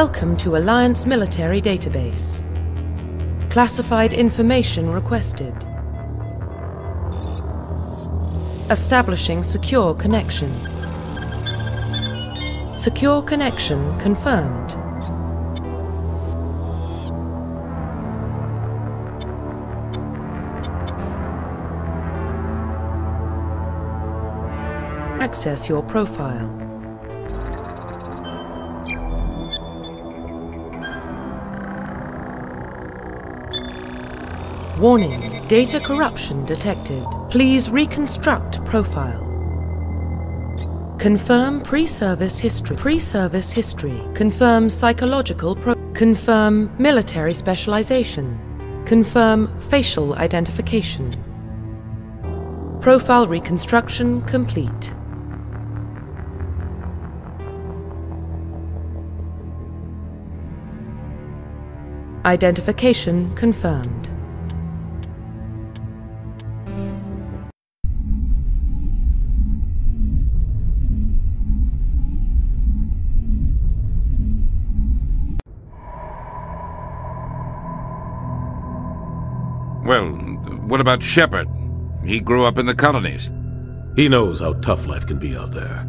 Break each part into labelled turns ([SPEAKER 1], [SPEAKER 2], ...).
[SPEAKER 1] Welcome to Alliance Military Database. Classified information requested. Establishing secure connection. Secure connection confirmed. Access your profile. Warning, data corruption detected. Please reconstruct profile. Confirm pre-service history. Pre-service history. Confirm psychological confirm military specialization. Confirm facial identification. Profile reconstruction complete. Identification confirmed.
[SPEAKER 2] Well, what about Shepard? He grew up in the colonies.
[SPEAKER 3] He knows how tough life can be out there.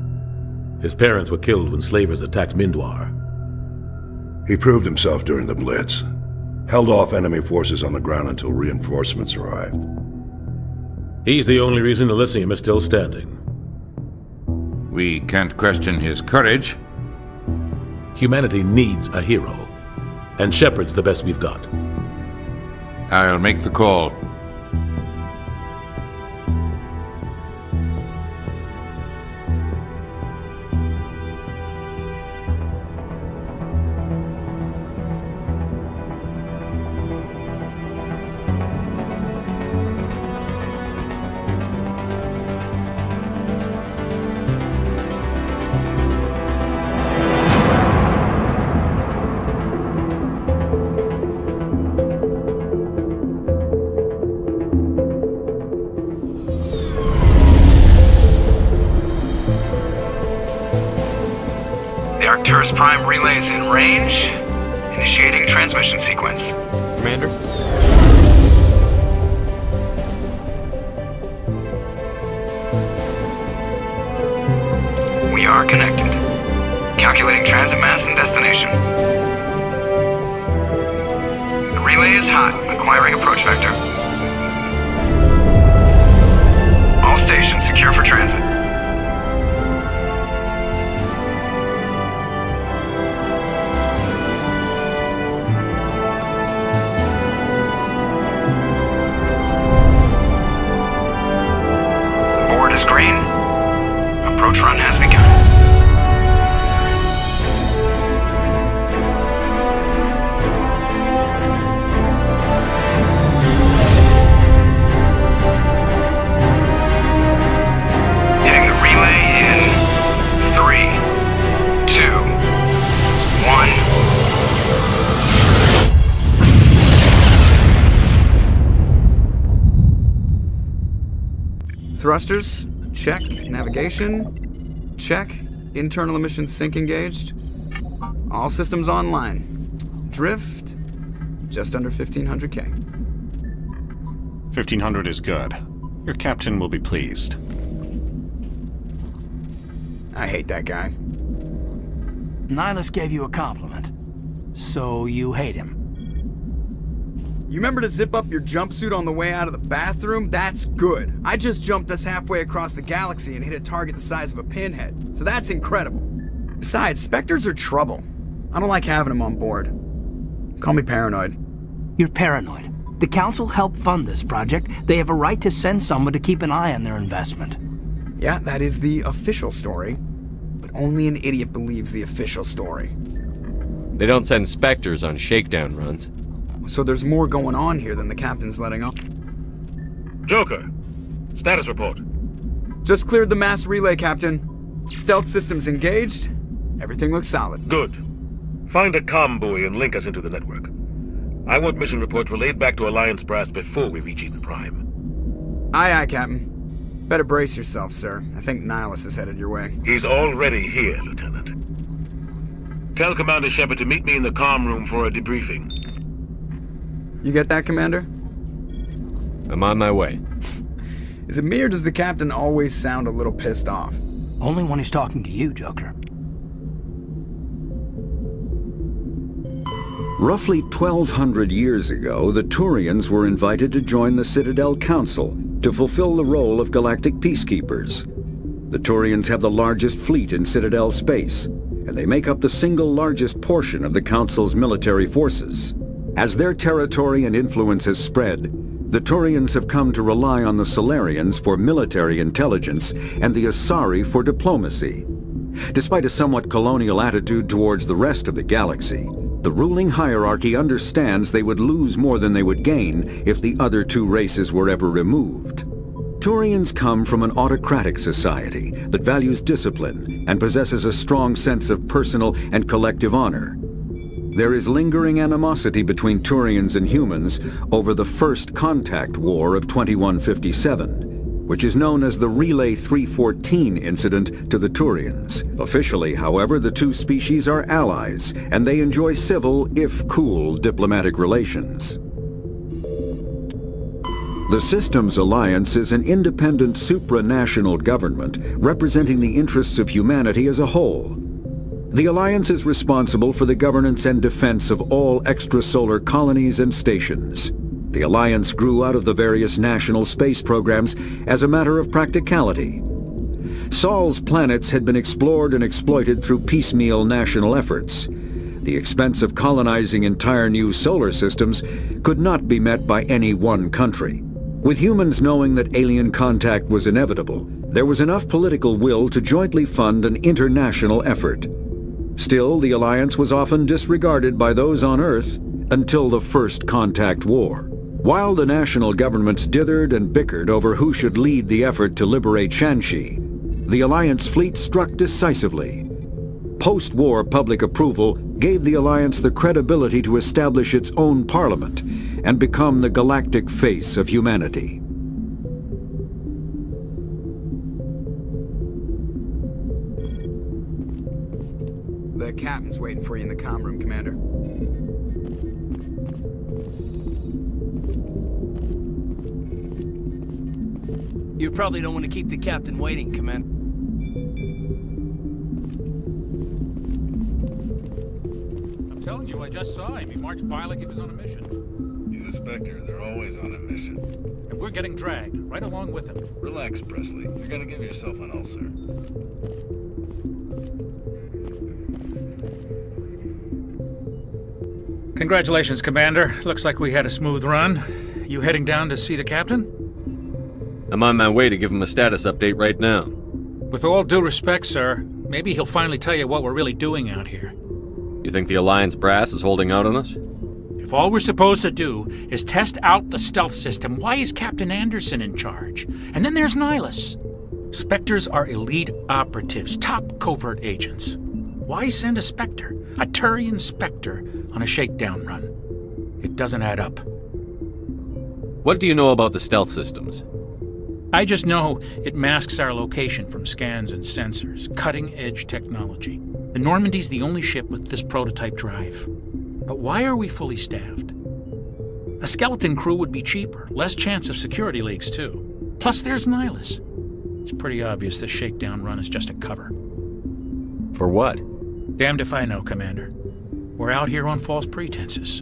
[SPEAKER 3] His parents were killed when slavers attacked Mindwar.
[SPEAKER 4] He proved himself during the Blitz. Held off enemy forces on the ground until reinforcements arrived.
[SPEAKER 3] He's the only reason Elysium is still standing.
[SPEAKER 2] We can't question his courage.
[SPEAKER 3] Humanity needs a hero, and Shepard's the best we've got.
[SPEAKER 2] I'll make the call.
[SPEAKER 5] Arcturus Prime relays in range. Initiating transmission sequence.
[SPEAKER 6] Commander?
[SPEAKER 5] We are connected. Calculating transit mass and destination. The relay is hot. Acquiring approach vector. All stations secure for transit. Green. Approach run has begun. Hitting the relay in 3, 2, 1.
[SPEAKER 6] Thrusters? Check. Navigation? Check. Internal emissions sync engaged. All systems online. Drift? Just under 1500K.
[SPEAKER 7] 1500 is good. Your captain will be pleased.
[SPEAKER 6] I hate that guy.
[SPEAKER 8] Nihilus gave you a compliment. So you hate him.
[SPEAKER 6] You remember to zip up your jumpsuit on the way out of the bathroom? That's good. I just jumped us halfway across the galaxy and hit a target the size of a pinhead, so that's incredible. Besides, Spectres are trouble. I don't like having them on board. Call me paranoid.
[SPEAKER 8] You're paranoid. The Council helped fund this project. They have a right to send someone to keep an eye on their investment.
[SPEAKER 6] Yeah, that is the official story. But only an idiot believes the official story.
[SPEAKER 9] They don't send Spectres on shakedown runs.
[SPEAKER 6] So there's more going on here than the captain's letting on.
[SPEAKER 3] Joker, status report.
[SPEAKER 6] Just cleared the mass relay, Captain. Stealth systems engaged. Everything looks solid.
[SPEAKER 3] Good. Find a comm buoy and link us into the network. I want mission reports relayed back to Alliance Brass before we reach Eden Prime.
[SPEAKER 6] Aye, aye, Captain. Better brace yourself, sir. I think Nihilus is headed your way.
[SPEAKER 3] He's already here, Lieutenant. Tell Commander Shepard to meet me in the comm room for a debriefing.
[SPEAKER 6] You get that, Commander?
[SPEAKER 9] I'm on my way.
[SPEAKER 6] Is it me or does the captain always sound a little pissed off?
[SPEAKER 8] Only when he's talking to you, Joker.
[SPEAKER 10] Roughly 1,200 years ago, the Turians were invited to join the Citadel Council to fulfill the role of galactic peacekeepers. The Turians have the largest fleet in Citadel space, and they make up the single largest portion of the Council's military forces. As their territory and influence has spread, the Turians have come to rely on the Solarians for military intelligence and the Asari for diplomacy. Despite a somewhat colonial attitude towards the rest of the galaxy, the ruling hierarchy understands they would lose more than they would gain if the other two races were ever removed. Turians come from an autocratic society that values discipline and possesses a strong sense of personal and collective honor. There is lingering animosity between Turians and humans over the First Contact War of 2157, which is known as the Relay 314 incident to the Turians. Officially, however, the two species are allies, and they enjoy civil, if cool, diplomatic relations. The Systems Alliance is an independent supranational government representing the interests of humanity as a whole. The Alliance is responsible for the governance and defense of all extrasolar colonies and stations. The Alliance grew out of the various national space programs as a matter of practicality. Sol's planets had been explored and exploited through piecemeal national efforts. The expense of colonizing entire new solar systems could not be met by any one country. With humans knowing that alien contact was inevitable, there was enough political will to jointly fund an international effort. Still, the Alliance was often disregarded by those on Earth until the First Contact War. While the national governments dithered and bickered over who should lead the effort to liberate Shanxi, the Alliance fleet struck decisively. Post-war public approval gave the Alliance the credibility to establish its own parliament and become the galactic face of humanity.
[SPEAKER 6] The captain's waiting for you in the comm room, Commander.
[SPEAKER 8] You probably don't want to keep the captain waiting, Commander.
[SPEAKER 11] I'm telling you, I just saw him. He marched by like he was on a mission.
[SPEAKER 12] He's a Spectre. They're always on a mission.
[SPEAKER 11] And we're getting dragged, right along with him.
[SPEAKER 12] Relax, Presley. You're gonna give yourself an ulcer.
[SPEAKER 11] Congratulations, Commander. Looks like we had a smooth run. You heading down to see the captain?
[SPEAKER 9] I'm on my way to give him a status update right now.
[SPEAKER 11] With all due respect, sir, maybe he'll finally tell you what we're really doing out here.
[SPEAKER 9] You think the Alliance brass is holding out on us?
[SPEAKER 11] If all we're supposed to do is test out the stealth system, why is Captain Anderson in charge? And then there's Nihilus. Spectres are elite operatives, top covert agents. Why send a Spectre, a Turian Spectre, on a shakedown run? It doesn't add up.
[SPEAKER 9] What do you know about the stealth systems?
[SPEAKER 11] I just know it masks our location from scans and sensors. Cutting-edge technology. The Normandy's the only ship with this prototype drive. But why are we fully staffed? A skeleton crew would be cheaper, less chance of security leaks too. Plus there's Nihilus. It's pretty obvious this shakedown run is just a cover.
[SPEAKER 9] For what?
[SPEAKER 11] Damned if I know, Commander. We're out here on false pretenses.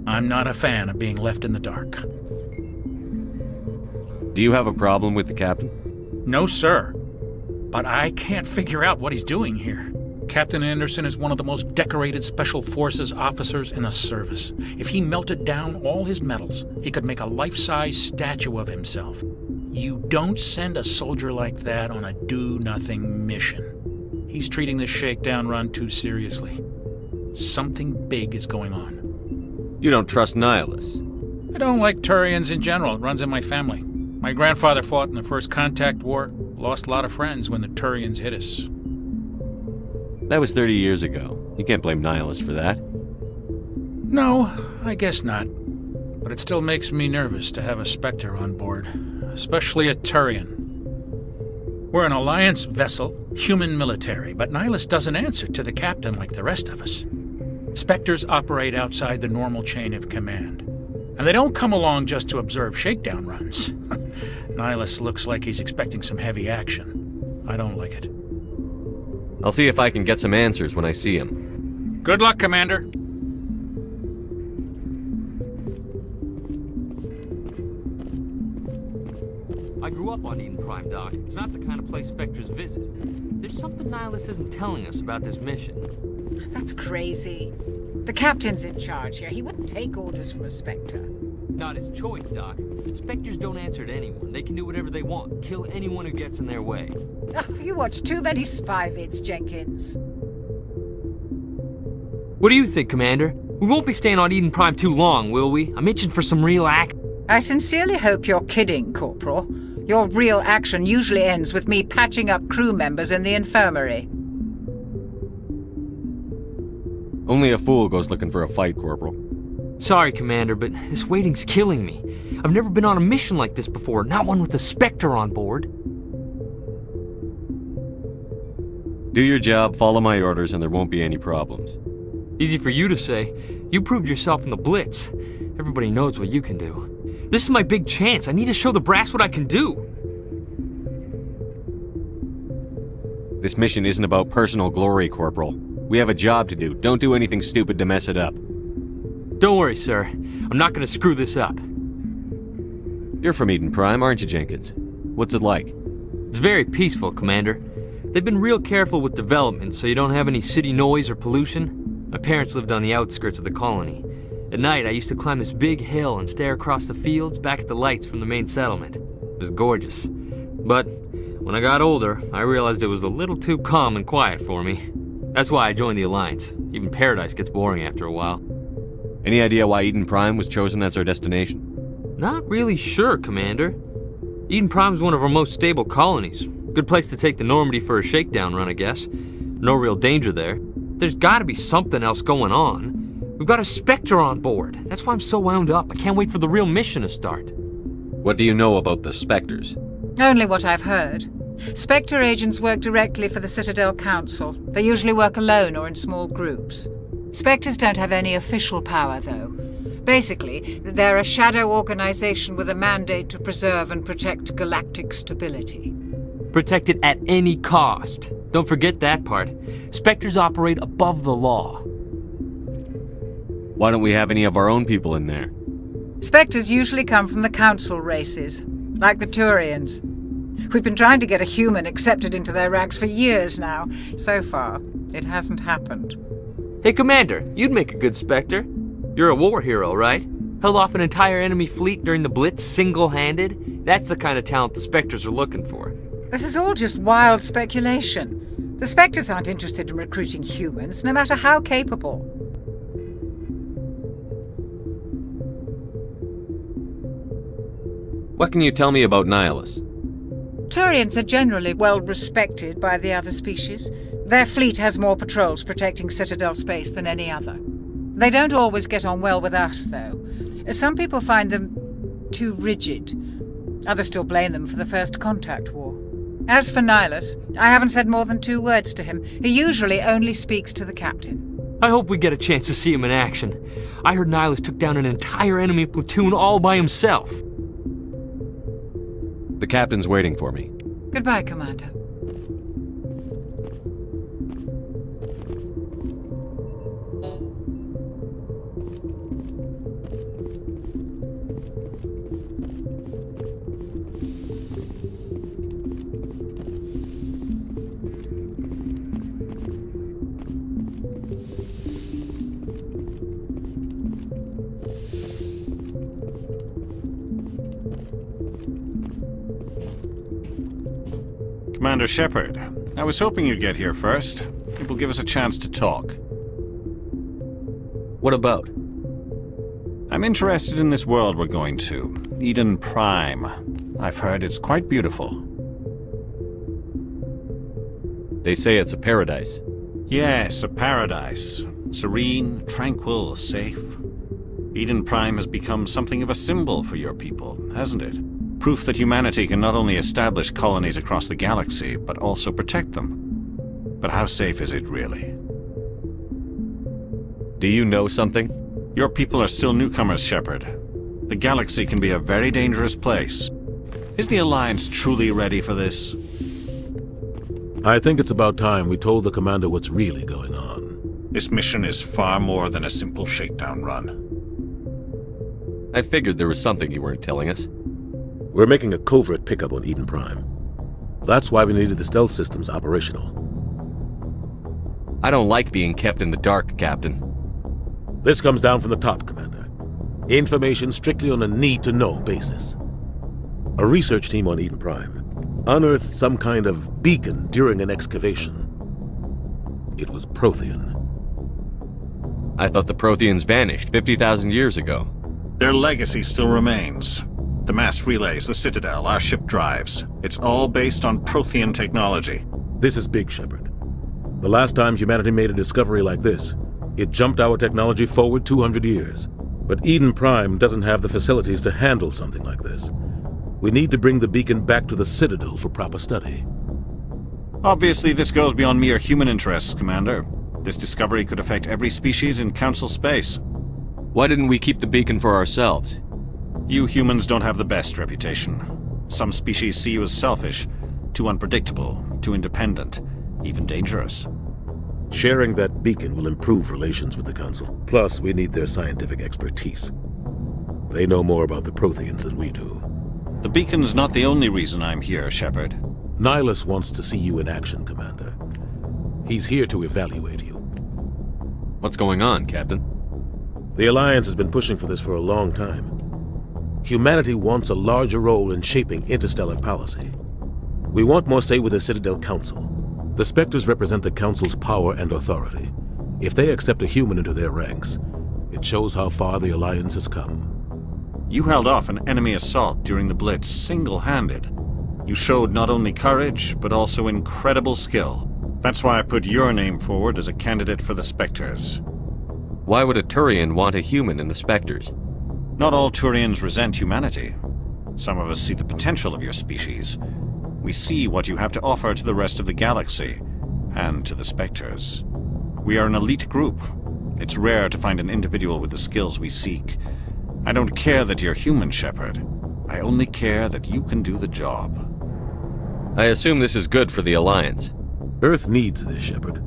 [SPEAKER 11] I'm not a fan of being left in the dark.
[SPEAKER 9] Do you have a problem with the captain?
[SPEAKER 11] No, sir. But I can't figure out what he's doing here. Captain Anderson is one of the most decorated Special Forces officers in the service. If he melted down all his medals, he could make a life-size statue of himself. You don't send a soldier like that on a do-nothing mission. He's treating this shakedown run too seriously. Something big is going on.
[SPEAKER 9] You don't trust Nihilus?
[SPEAKER 11] I don't like Turians in general. It runs in my family. My grandfather fought in the First Contact War, lost a lot of friends when the Turians hit us.
[SPEAKER 9] That was 30 years ago. You can't blame Nihilus for that.
[SPEAKER 11] No, I guess not. But it still makes me nervous to have a Spectre on board, especially a Turian. We're an Alliance vessel, human military, but Nihilus doesn't answer to the captain like the rest of us. Spectres operate outside the normal chain of command. And they don't come along just to observe shakedown runs. Nihilus looks like he's expecting some heavy action. I don't like it.
[SPEAKER 9] I'll see if I can get some answers when I see him.
[SPEAKER 11] Good luck, Commander.
[SPEAKER 13] I grew up on Eden Prime, Doc. It's not the kind of place Spectres visit. There's something Nihilus isn't telling us about this mission.
[SPEAKER 14] That's crazy. The captain's in charge here. He wouldn't take orders from a Spectre.
[SPEAKER 13] Not his choice, Doc. Spectres don't answer to anyone. They can do whatever they want. Kill anyone who gets in their way.
[SPEAKER 14] Oh, you watch too many spy vids, Jenkins.
[SPEAKER 13] What do you think, Commander? We won't be staying on Eden Prime too long, will we? I'm itching for some real action.
[SPEAKER 14] I sincerely hope you're kidding, Corporal. Your real action usually ends with me patching up crew members in the infirmary.
[SPEAKER 9] Only a fool goes looking for a fight, Corporal.
[SPEAKER 13] Sorry, Commander, but this waiting's killing me. I've never been on a mission like this before, not one with a Spectre on board.
[SPEAKER 9] Do your job, follow my orders, and there won't be any problems.
[SPEAKER 13] Easy for you to say. You proved yourself in the Blitz. Everybody knows what you can do. This is my big chance. I need to show the brass what I can do.
[SPEAKER 9] This mission isn't about personal glory, Corporal. We have a job to do. Don't do anything stupid to mess it up.
[SPEAKER 13] Don't worry, sir. I'm not gonna screw this up.
[SPEAKER 9] You're from Eden Prime, aren't you, Jenkins? What's it like?
[SPEAKER 13] It's very peaceful, Commander. They've been real careful with development, so you don't have any city noise or pollution. My parents lived on the outskirts of the colony. At night, I used to climb this big hill and stare across the fields back at the lights from the main settlement. It was gorgeous. But when I got older, I realized it was a little too calm and quiet for me. That's why I joined the Alliance. Even Paradise gets boring after a while.
[SPEAKER 9] Any idea why Eden Prime was chosen as our destination?
[SPEAKER 13] Not really sure, Commander. Eden Prime's one of our most stable colonies. Good place to take the Normandy for a shakedown run, I guess. No real danger there. There's gotta be something else going on. We've got a Spectre on board. That's why I'm so wound up. I can't wait for the real mission to start.
[SPEAKER 9] What do you know about the Spectres?
[SPEAKER 14] Only what I've heard. Spectre agents work directly for the Citadel Council. They usually work alone or in small groups. Spectres don't have any official power, though. Basically, they're a shadow organization with a mandate to preserve and protect galactic stability.
[SPEAKER 13] Protect it at any cost. Don't forget that part. Spectres operate above the law.
[SPEAKER 9] Why don't we have any of our own people in there?
[SPEAKER 14] Spectres usually come from the Council races, like the Turians. We've been trying to get a human accepted into their ranks for years now. So far, it hasn't happened.
[SPEAKER 13] Hey, Commander, you'd make a good Spectre. You're a war hero, right? Held off an entire enemy fleet during the Blitz single-handed? That's the kind of talent the Spectres are looking for.
[SPEAKER 14] This is all just wild speculation. The Spectres aren't interested in recruiting humans, no matter how capable.
[SPEAKER 9] What can you tell me about Nihilus?
[SPEAKER 14] Turians are generally well respected by the other species. Their fleet has more patrols protecting Citadel space than any other. They don't always get on well with us, though. Some people find them too rigid. Others still blame them for the First Contact War. As for Nihilus, I haven't said more than 2 words to him. He usually only speaks to the captain.
[SPEAKER 13] I hope we get a chance to see him in action. I heard Nihilus took down an entire enemy platoon all by himself.
[SPEAKER 9] The captain's waiting for me.
[SPEAKER 14] Goodbye, Commander.
[SPEAKER 7] Commander Shepard, I was hoping you'd get here first. It will give us a chance to talk.
[SPEAKER 9] What about?
[SPEAKER 7] I'm interested in this world we're going to, Eden Prime. I've heard it's quite beautiful.
[SPEAKER 9] They say it's a paradise.
[SPEAKER 7] Yes, a paradise. Serene, tranquil, safe. Eden Prime has become something of a symbol for your people, hasn't it? Proof that humanity can not only establish colonies across the galaxy, but also protect them. But how safe is it really?
[SPEAKER 9] Do you know something?
[SPEAKER 7] Your people are still newcomers, Shepard. The galaxy can be a very dangerous place. Is the Alliance truly ready for this?
[SPEAKER 15] I think it's about time we told the Commander what's really going on.
[SPEAKER 7] This mission is far more than a simple shakedown run.
[SPEAKER 9] I figured there was something you weren't telling us.
[SPEAKER 15] We're making a covert pickup on Eden Prime. That's why we needed the stealth systems operational.
[SPEAKER 9] I don't like being kept in the dark, Captain.
[SPEAKER 15] This comes down from the top, Commander. Information strictly on a need-to-know basis. A research team on Eden Prime unearthed some kind of beacon during an excavation. It was Prothean.
[SPEAKER 9] I thought the Protheans vanished 50,000 years ago.
[SPEAKER 7] Their legacy still remains. The mass relays, the Citadel, our ship drives. It's all based on Prothean technology.
[SPEAKER 15] This is big, Shepard. The last time humanity made a discovery like this, it jumped our technology forward 200 years. But Eden Prime doesn't have the facilities to handle something like this. We need to bring the beacon back to the Citadel for proper study.
[SPEAKER 7] Obviously, this goes beyond mere human interests, Commander. This discovery could affect every species in Council space.
[SPEAKER 9] Why didn't we keep the beacon for ourselves?
[SPEAKER 7] You humans don't have the best reputation. Some species see you as selfish, too unpredictable, too independent, even dangerous.
[SPEAKER 15] Sharing that beacon will improve relations with the Council. Plus, we need their scientific expertise. They know more about the Protheans than we do.
[SPEAKER 7] The beacon's not the only reason I'm here, Shepard.
[SPEAKER 15] Nihilus wants to see you in action, Commander. He's here to evaluate you.
[SPEAKER 9] What's going on, Captain?
[SPEAKER 15] The Alliance has been pushing for this for a long time. Humanity wants a larger role in shaping interstellar policy. We want more say with the Citadel Council. The Spectres represent the Council's power and authority. If they accept a human into their ranks, it shows how far the Alliance has come.
[SPEAKER 7] You held off an enemy assault during the Blitz single-handed. You showed not only courage, but also incredible skill. That's why I put your name forward as a candidate for the Spectres.
[SPEAKER 9] Why would a Turian want a human in the Spectres?
[SPEAKER 7] Not all Turians resent humanity. Some of us see the potential of your species. We see what you have to offer to the rest of the galaxy, and to the Spectres. We are an elite group. It's rare to find an individual with the skills we seek. I don't care that you're human, Shepard. I only care that you can do the job.
[SPEAKER 9] I assume this is good for the Alliance.
[SPEAKER 15] Earth needs this, Shepard.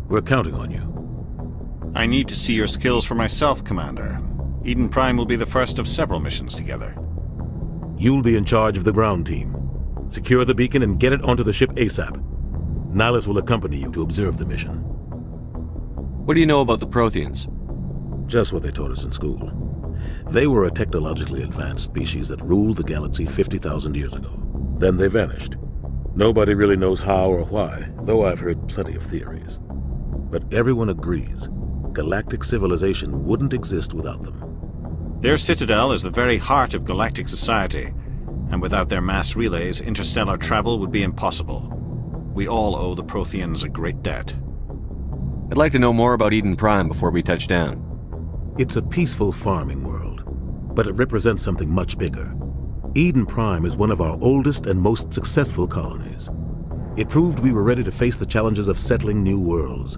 [SPEAKER 15] We're counting on you.
[SPEAKER 7] I need to see your skills for myself, Commander. Eden Prime will be the first of several missions together.
[SPEAKER 15] You'll be in charge of the ground team. Secure the beacon and get it onto the ship ASAP. Nihilus will accompany you to observe the mission.
[SPEAKER 9] What do you know about the Protheans?
[SPEAKER 15] Just what they taught us in school. They were a technologically advanced species that ruled the galaxy 50,000 years ago. Then they vanished. Nobody really knows how or why, though I've heard plenty of theories. But everyone agrees, galactic civilization wouldn't exist without them.
[SPEAKER 7] Their citadel is the very heart of galactic society, and without their mass relays, interstellar travel would be impossible. We all owe the Protheans a great debt.
[SPEAKER 9] I'd like to know more about Eden Prime before we touch down.
[SPEAKER 15] It's a peaceful farming world, but it represents something much bigger. Eden Prime is one of our oldest and most successful colonies. It proved we were ready to face the challenges of settling new worlds,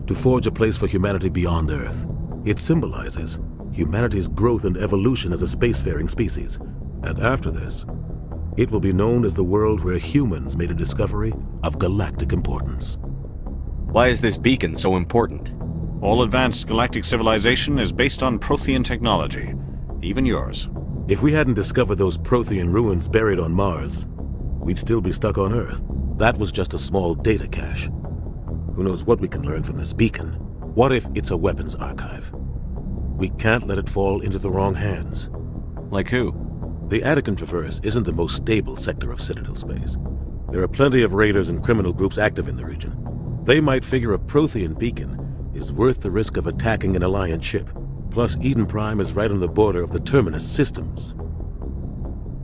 [SPEAKER 15] to forge a place for humanity beyond Earth. It symbolizes humanity's growth and evolution as a spacefaring species. And after this, it will be known as the world where humans made a discovery of galactic importance.
[SPEAKER 9] Why is this beacon so important?
[SPEAKER 7] All advanced galactic civilization is based on Prothean technology, even yours.
[SPEAKER 15] If we hadn't discovered those Prothean ruins buried on Mars, we'd still be stuck on Earth. That was just a small data cache. Who knows what we can learn from this beacon? What if it's a weapons archive? We can't let it fall into the wrong hands.
[SPEAKER 9] Like who?
[SPEAKER 15] The Attican Traverse isn't the most stable sector of Citadel space. There are plenty of raiders and criminal groups active in the region. They might figure a Prothean beacon is worth the risk of attacking an Alliance ship. Plus, Eden Prime is right on the border of the Terminus systems.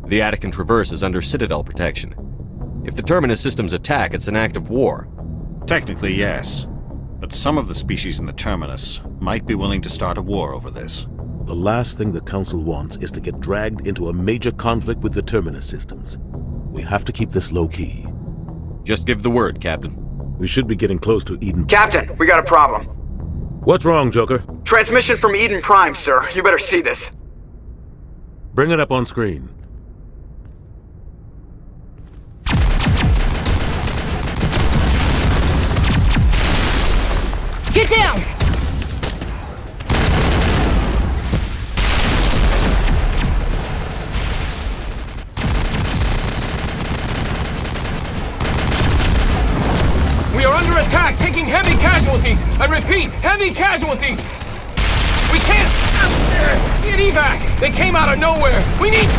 [SPEAKER 9] The Attican Traverse is under Citadel protection. If the Terminus systems attack, it's an act of war.
[SPEAKER 7] Technically, yes. But some of the species in the Terminus might be willing to start a war over this.
[SPEAKER 15] The last thing the Council wants is to get dragged into a major conflict with the Terminus systems. We have to keep this low-key.
[SPEAKER 9] Just give the word, Captain.
[SPEAKER 15] We should be getting close to Eden.
[SPEAKER 6] Captain, we got a problem.
[SPEAKER 15] What's wrong, Joker?
[SPEAKER 6] Transmission from Eden Prime, sir. You better see this.
[SPEAKER 15] Bring it up on screen.
[SPEAKER 16] Get down!
[SPEAKER 17] We are under attack, taking heavy casualties. I repeat, heavy casualties. We can't get evac. They came out of nowhere. We need...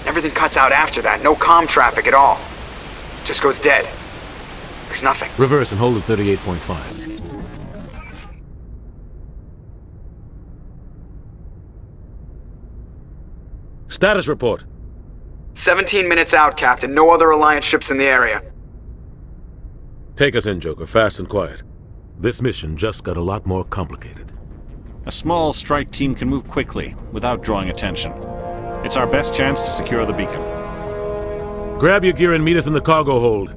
[SPEAKER 6] Everything cuts out after that. No comm traffic at all. Just goes dead. There's nothing.
[SPEAKER 15] Reverse and hold at 38.5. Status report.
[SPEAKER 6] 17 minutes out, Captain. No other Alliance ships in the area.
[SPEAKER 15] Take us in, Joker, fast and quiet. This mission just got a lot more complicated.
[SPEAKER 7] A small strike team can move quickly, without drawing attention. It's our best chance to secure the beacon.
[SPEAKER 15] Grab your gear and meet us in the cargo hold.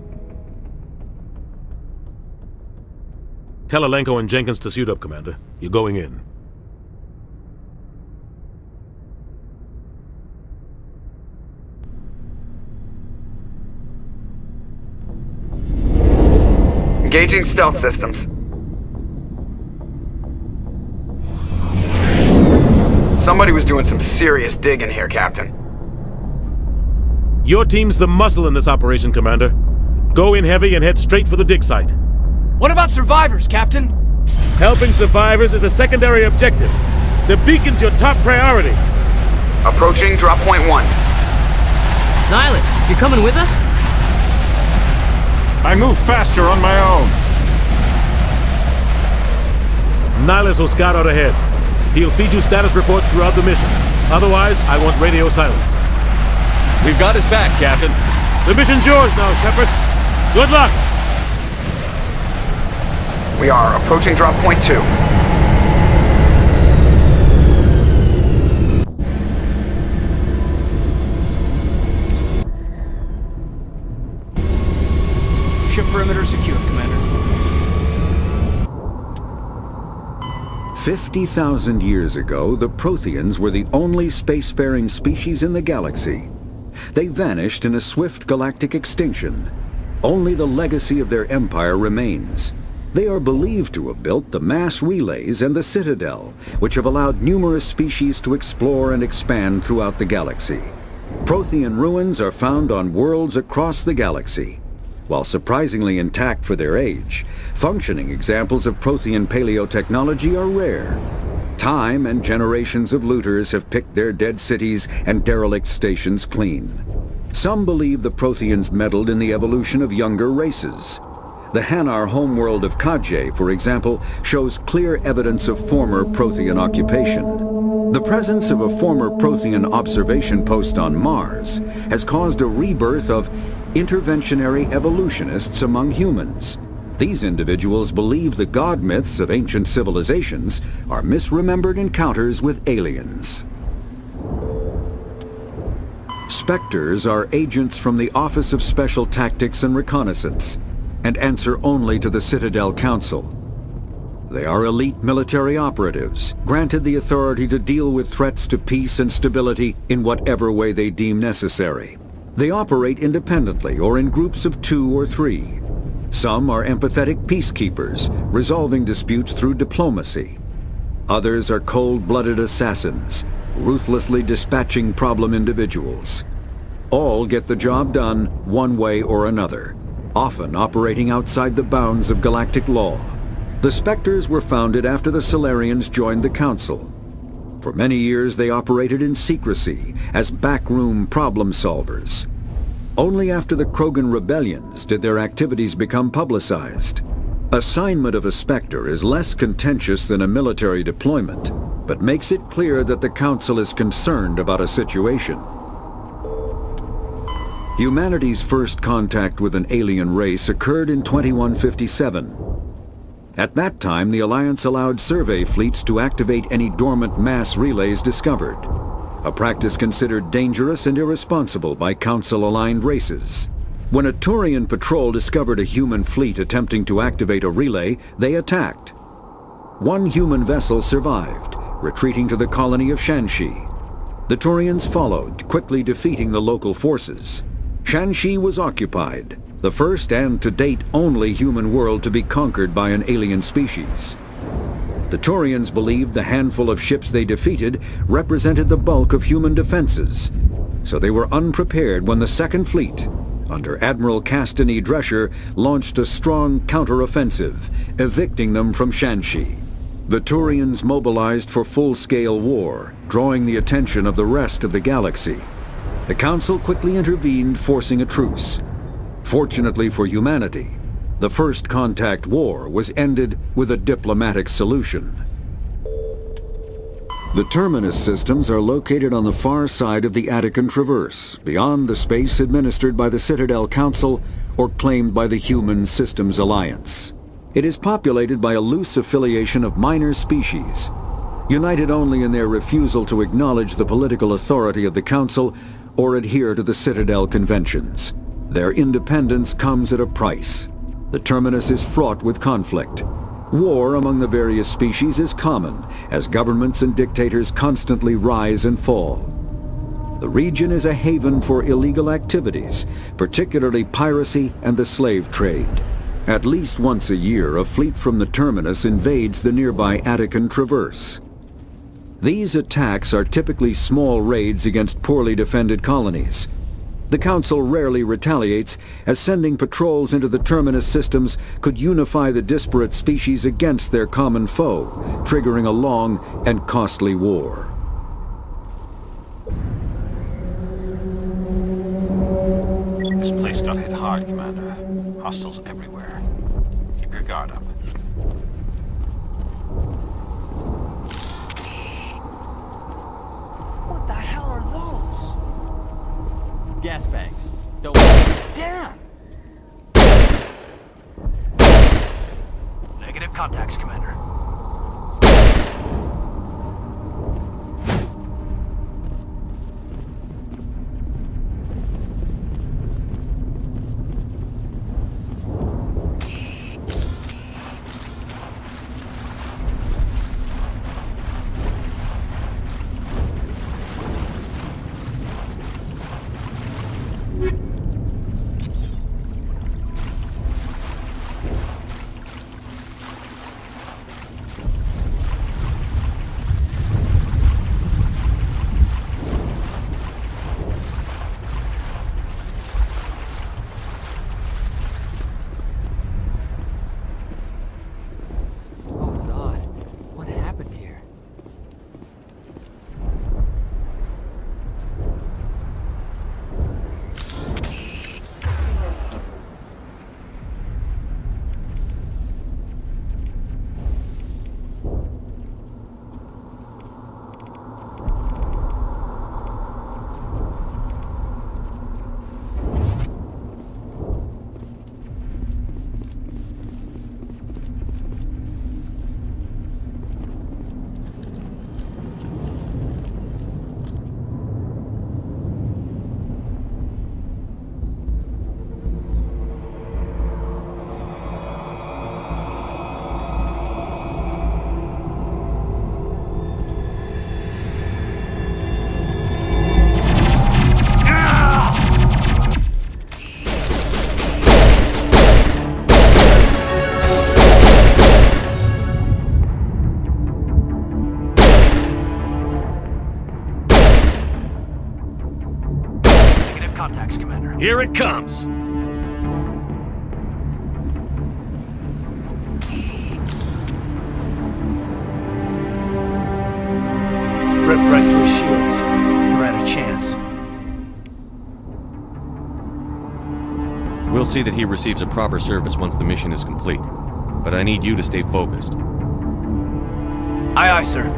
[SPEAKER 15] Tell Alenko and Jenkins to suit up, Commander. You're going in.
[SPEAKER 6] Engaging stealth systems. Somebody was doing some serious digging here, Captain.
[SPEAKER 15] Your team's the muscle in this operation, Commander. Go in heavy and head straight for the dig site.
[SPEAKER 8] What about survivors, Captain?
[SPEAKER 15] Helping survivors is a secondary objective. The beacon's your top priority.
[SPEAKER 6] Approaching drop point 1.
[SPEAKER 13] Nihilus, you coming with us?
[SPEAKER 7] I move faster on my own.
[SPEAKER 15] Nihilus will scout out ahead. He'll feed you status reports throughout the mission. Otherwise, I want radio silence.
[SPEAKER 9] We've got his back, Captain.
[SPEAKER 15] The mission's yours now, Shepard. Good luck!
[SPEAKER 6] We are approaching drop point 2.
[SPEAKER 8] Ship perimeter secure, Commander.
[SPEAKER 10] 50,000 years ago, the Protheans were the only spacefaring species in the galaxy. They vanished in a swift galactic extinction. Only the legacy of their empire remains. They are believed to have built the mass relays and the Citadel, which have allowed numerous species to explore and expand throughout the galaxy. Prothean ruins are found on worlds across the galaxy. While surprisingly intact for their age, functioning examples of Prothean paleotechnology are rare. Time and generations of looters have picked their dead cities and derelict stations clean. Some believe the Protheans meddled in the evolution of younger races. The Hanar homeworld of Kajay, for example, shows clear evidence of former Prothean occupation. The presence of a former Prothean observation post on Mars has caused a rebirth of interventionary evolutionists among humans. These individuals believe the god myths of ancient civilizations are misremembered encounters with aliens. Spectres are agents from the Office of Special Tactics and Reconnaissance, and answer only to the Citadel Council. They are elite military operatives, granted the authority to deal with threats to peace and stability in whatever way they deem necessary. They operate independently or in groups of 2 or 3. Some are empathetic peacekeepers, resolving disputes through diplomacy. Others are cold-blooded assassins, ruthlessly dispatching problem individuals. All get the job done one way or another, often operating outside the bounds of galactic law. The Spectres were founded after the Solarians joined the Council. For many years they operated in secrecy as backroom problem solvers. Only after the Krogan rebellions did their activities become publicized. Assignment of a Spectre is less contentious than a military deployment. but makes it clear that the Council is concerned about a situation. Humanity's first contact with an alien race occurred in 2157. At that time, the Alliance allowed survey fleets to activate any dormant mass relays discovered, a practice considered dangerous and irresponsible by Council-aligned races. When a Turian patrol discovered a human fleet attempting to activate a relay, they attacked. One human vessel survived, retreating to the colony of Shanxi. The Turians followed, quickly defeating the local forces. Shanxi was occupied, the first and to date only human world to be conquered by an alien species. The Turians believed the handful of ships they defeated represented the bulk of human defenses, so they were unprepared when the Second Fleet, under Admiral Castany Drescher, launched a strong counter-offensive, evicting them from Shanxi. The Turians mobilized for full-scale war, drawing the attention of the rest of the galaxy. The Council quickly intervened, forcing a truce. Fortunately for humanity, the First Contact War was ended with a diplomatic solution. The Terminus systems are located on the far side of the Attican Traverse, beyond the space administered by the Citadel Council or claimed by the Human Systems Alliance. It is populated by a loose affiliation of minor species, united only in their refusal to acknowledge the political authority of the Council or adhere to the Citadel Conventions. Their independence comes at a price. The Terminus is fraught with conflict. War among the various species is common, as governments and dictators constantly rise and fall. The region is a haven for illegal activities, particularly piracy and the slave trade. At least once a year, a fleet from the Terminus invades the nearby Attican Traverse. These attacks are typically small raids against poorly defended colonies. The Council rarely retaliates, as sending patrols into the Terminus systems could unify the disparate species against their common foe, triggering a long and costly war.
[SPEAKER 7] This place got hit hard, Commander. Hostiles everywhere. Keep your guard up.
[SPEAKER 8] What the hell are those?
[SPEAKER 13] Gas bags. Don't...
[SPEAKER 8] Damn! Negative contacts, Commander.
[SPEAKER 17] Here it comes!
[SPEAKER 8] Rip right through his shields. We're at a chance.
[SPEAKER 9] We'll see that he receives a proper service once the mission is complete. But I need you to stay focused.
[SPEAKER 8] Aye, aye, sir.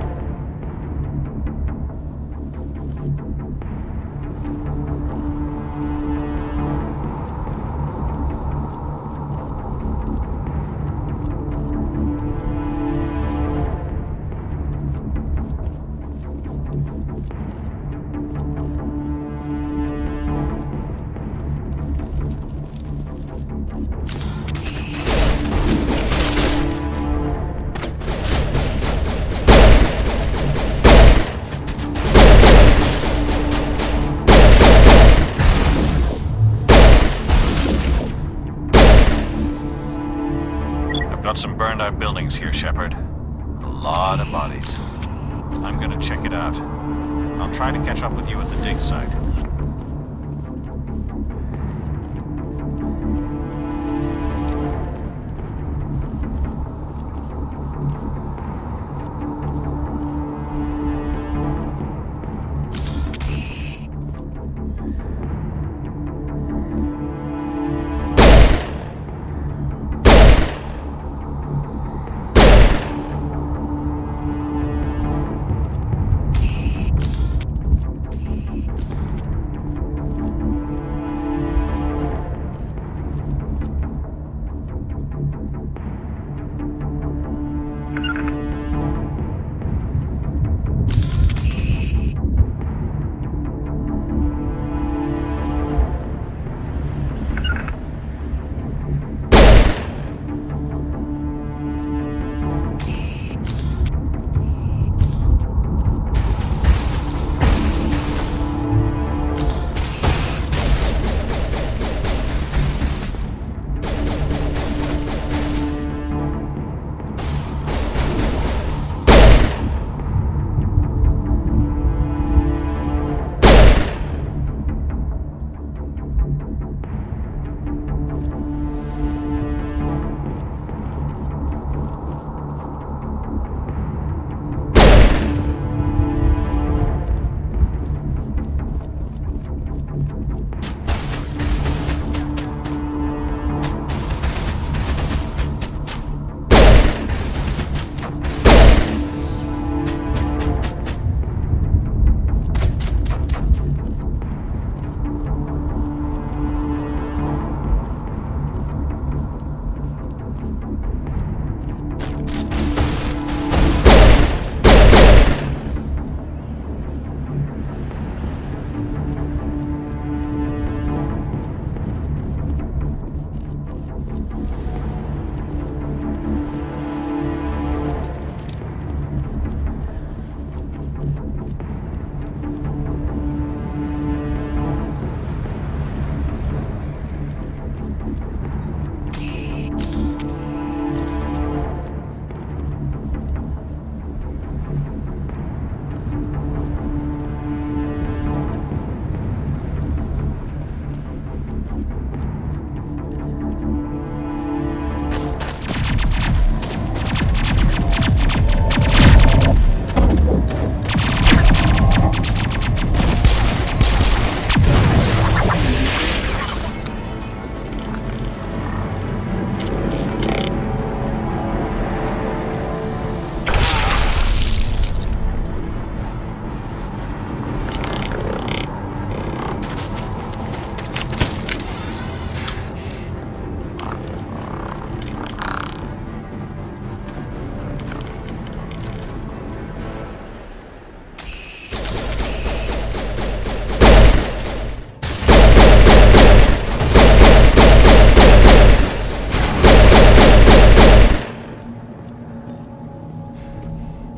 [SPEAKER 7] Got some burned out buildings here, Shepard. A lot of bodies. I'm gonna check it out. I'll try to catch up with you at the dig site.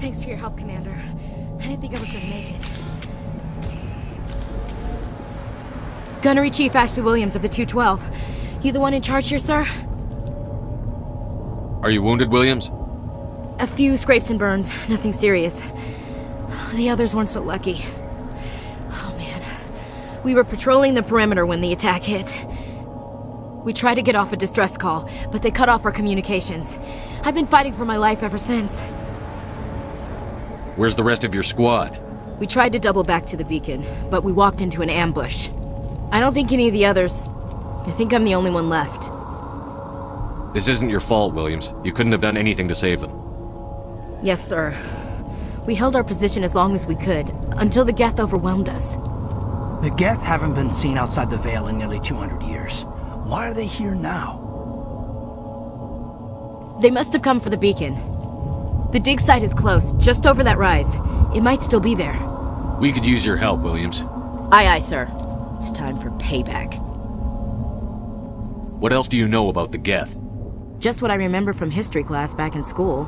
[SPEAKER 16] Thanks for your help, Commander. I didn't think I was gonna make it. Gunnery Chief Ashley Williams of the 212. You the one in charge here, sir?
[SPEAKER 9] Are you wounded, Williams?
[SPEAKER 16] A few scrapes and burns, nothing serious. The others weren't so lucky. Oh man. We were patrolling the perimeter when the attack hit. We tried to get off a distress call, but they cut off our communications. I've been fighting for my life ever since.
[SPEAKER 9] Where's the rest of your squad?
[SPEAKER 16] We tried to double back to the beacon, but we walked into an ambush. I don't think any of the others... I think I'm the only one left.
[SPEAKER 9] This isn't your fault, Williams. You couldn't have done anything to save them.
[SPEAKER 16] Yes, sir. We held our position as long as we could, until the Geth overwhelmed us.
[SPEAKER 8] The Geth haven't been seen outside the Veil in nearly 200 years. Why are they here now?
[SPEAKER 16] They must have come for the beacon. The dig site is close, just over that rise. It might still be there.
[SPEAKER 9] We could use your help, Williams.
[SPEAKER 16] Aye, aye, sir. It's time for payback.
[SPEAKER 9] What else do you know about the Geth?
[SPEAKER 16] Just what I remember from history class back in school.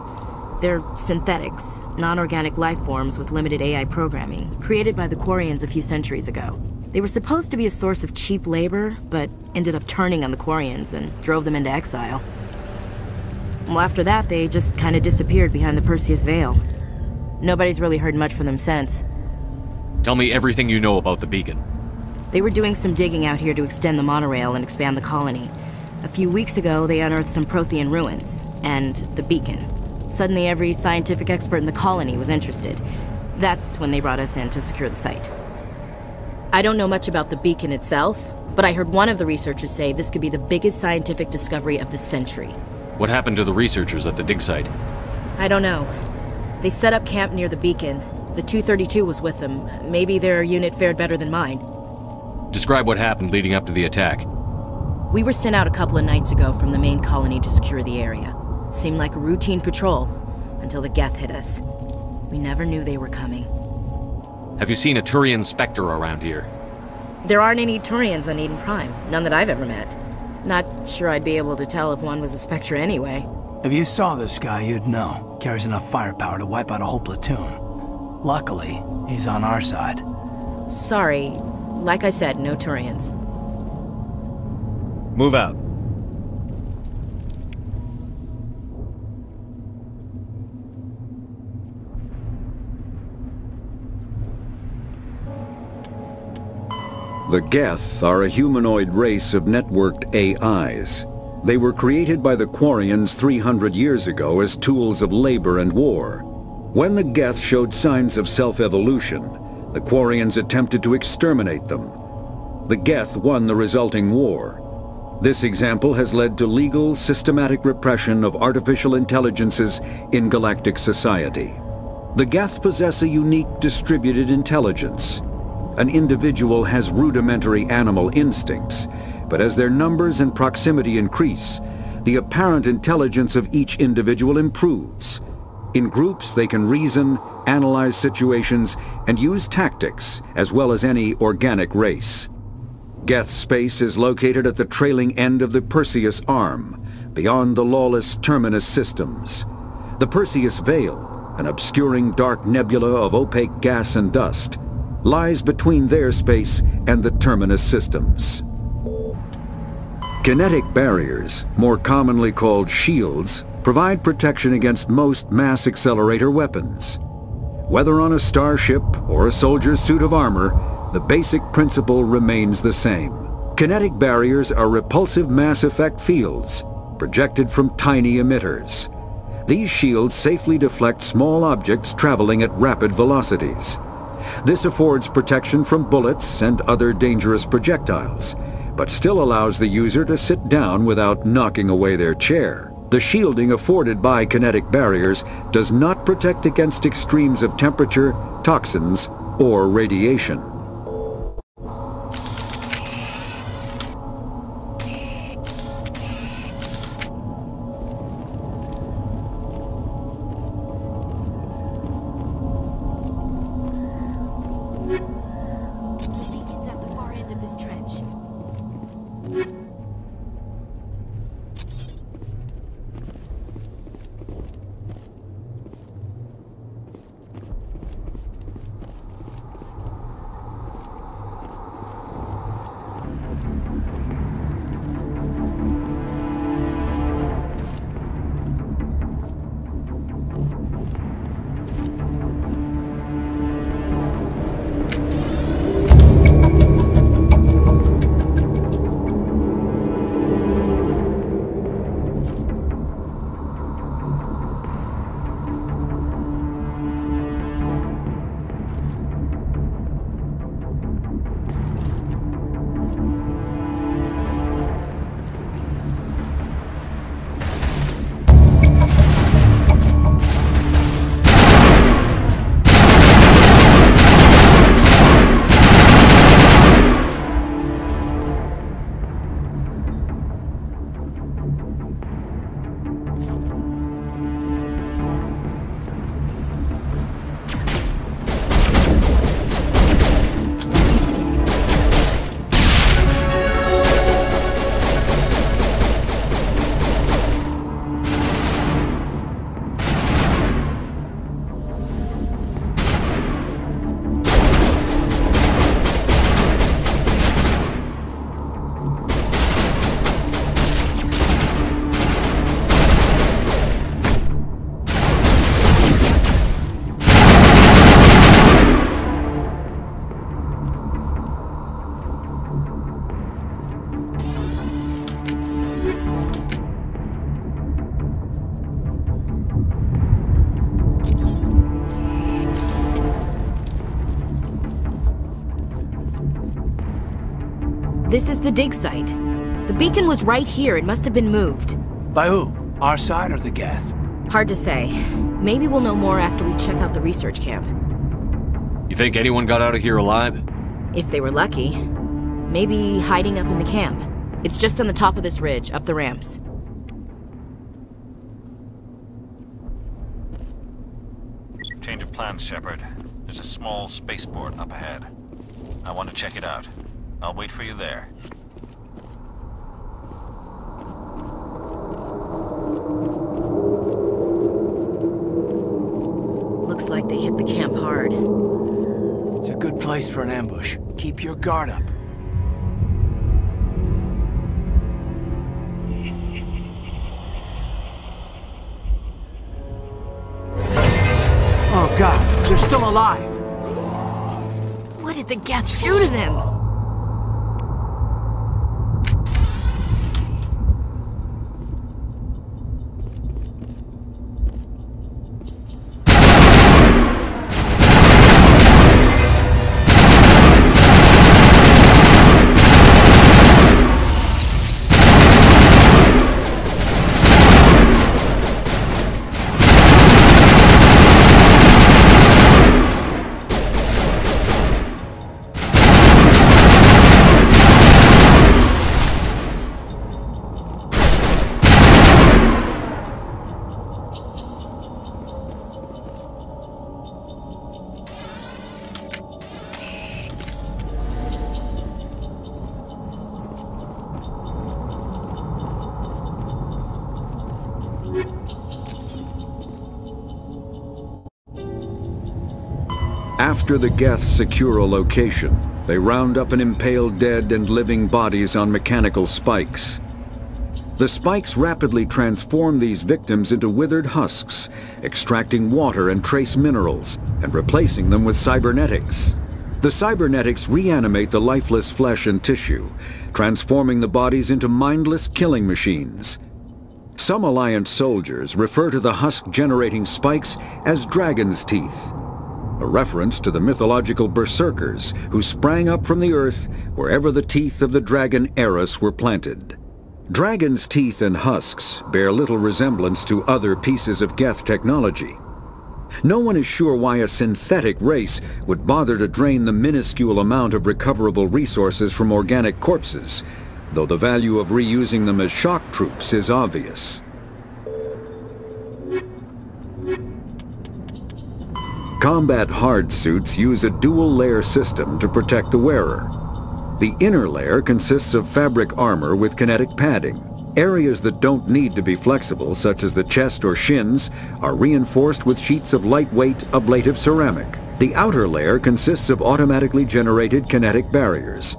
[SPEAKER 16] They're synthetics, non-organic life forms with limited AI programming, created by the Quarians a few centuries ago. They were supposed to be a source of cheap labor, but ended up turning on the Quarians and drove them into exile. Well, after that, they just kind of disappeared behind the Perseus Veil. Nobody's really heard much from them since.
[SPEAKER 9] Tell me everything you know about the beacon.
[SPEAKER 16] They were doing some digging out here to extend the monorail and expand the colony. A few weeks ago, they unearthed some Prothean ruins, and the beacon. Suddenly, every scientific expert in the colony was interested. That's when they brought us in to secure the site. I don't know much about the beacon itself, but I heard one of the researchers say this could be the biggest scientific discovery of the century.
[SPEAKER 9] What happened to the researchers at the dig site?
[SPEAKER 16] I don't know. They set up camp near the beacon. The 232 was with them. Maybe their unit fared better than mine.
[SPEAKER 9] Describe what happened leading up to the attack.
[SPEAKER 16] We were sent out a couple of nights ago from the main colony to secure the area. Seemed like a routine patrol, until the Geth hit us. We never knew they were coming.
[SPEAKER 9] Have you seen a Turian Spectre around here?
[SPEAKER 16] There aren't any Turians on Eden Prime. None that I've ever met. Not sure I'd be able to tell if one was a Spectre anyway.
[SPEAKER 8] If you saw this guy, you'd know. Carries enough firepower to wipe out a whole platoon. Luckily, he's on our side.
[SPEAKER 16] Sorry. Like I said, no Turians.
[SPEAKER 9] Move out.
[SPEAKER 10] The Geth are a humanoid race of networked AIs. They were created by the Quarians 300 years ago as tools of labor and war. When the Geth showed signs of self-evolution, the Quarians attempted to exterminate them. The Geth won the resulting war. This example has led to legal, systematic repression of artificial intelligences in galactic society. The Geth possess a unique distributed intelligence. An individual has rudimentary animal instincts, but as their numbers and proximity increase, the apparent intelligence of each individual improves. In groups, they can reason, analyze situations, and use tactics, as well as any organic race. Geth space is located at the trailing end of the Perseus Arm, beyond the lawless Terminus systems. The Perseus Veil, an obscuring dark nebula of opaque gas and dust, lies between their space and the Terminus systems. Kinetic barriers, more commonly called shields, provide protection against most mass accelerator weapons. Whether on a starship or a soldier's suit of armor, the basic principle remains the same. Kinetic barriers are repulsive mass effect fields, projected from tiny emitters. These shields safely deflect small objects traveling at rapid velocities. This affords protection from bullets and other dangerous projectiles, but still allows the user to sit down without knocking away their chair. The shielding afforded by kinetic barriers does not protect against extremes of temperature, toxins, or radiation.
[SPEAKER 16] This is the dig site. The beacon was right here. It must have been moved.
[SPEAKER 8] By who? Our side or the Geth?
[SPEAKER 16] Hard to say. Maybe we'll know more after we check out the research camp.
[SPEAKER 9] You think anyone got out of here alive?
[SPEAKER 16] If they were lucky. Maybe hiding up in the camp. It's just on the top of this ridge, up the ramps.
[SPEAKER 7] Change of plans, Shepard. There's a small spaceport up ahead. I want to check it out. I'll wait for you there.
[SPEAKER 16] Looks like they hit the camp hard.
[SPEAKER 8] It's a good place for an ambush. Keep your guard up. Oh God, they're still alive!
[SPEAKER 16] What did the Geth do to them?
[SPEAKER 10] After the Geth secure a location, they round up and impale dead and living bodies on mechanical spikes. The spikes rapidly transform these victims into withered husks, extracting water and trace minerals, and replacing them with cybernetics. The cybernetics reanimate the lifeless flesh and tissue, transforming the bodies into mindless killing machines. Some Alliance soldiers refer to the husk-generating spikes as dragon's teeth, a reference to the mythological berserkers who sprang up from the earth wherever the teeth of the dragon Eris were planted. Dragon's teeth and husks bear little resemblance to other pieces of Geth technology. No one is sure why a synthetic race would bother to drain the minuscule amount of recoverable resources from organic corpses, though the value of reusing them as shock troops is obvious. Combat hard suits use a dual-layer system to protect the wearer. The inner layer consists of fabric armor with kinetic padding. Areas that don't need to be flexible, such as the chest or shins, are reinforced with sheets of lightweight, ablative ceramic. The outer layer consists of automatically generated kinetic barriers.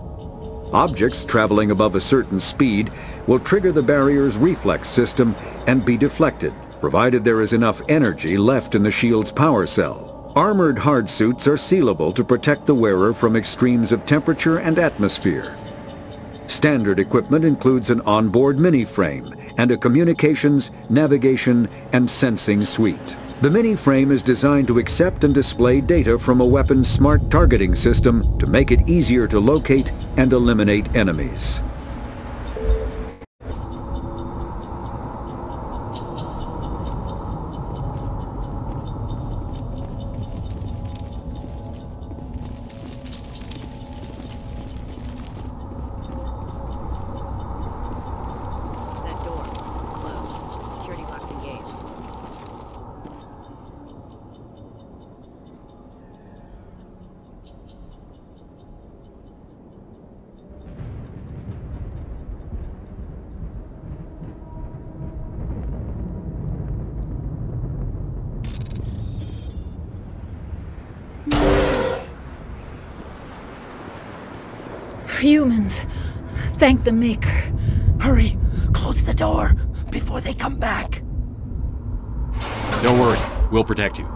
[SPEAKER 10] Objects traveling above a certain speed will trigger the barrier's reflex system and be deflected, provided there is enough energy left in the shield's power cell. Armored hard suits are sealable to protect the wearer from extremes of temperature and atmosphere. Standard equipment includes an onboard mini-frame and a communications, navigation, and sensing suite. The mini-frame is designed to accept and display data from a weapon's smart targeting system to make it easier to locate and eliminate enemies.
[SPEAKER 18] Humans. Thank the Maker.
[SPEAKER 8] Hurry! Close the door before they come back.
[SPEAKER 9] Don't worry. We'll protect you.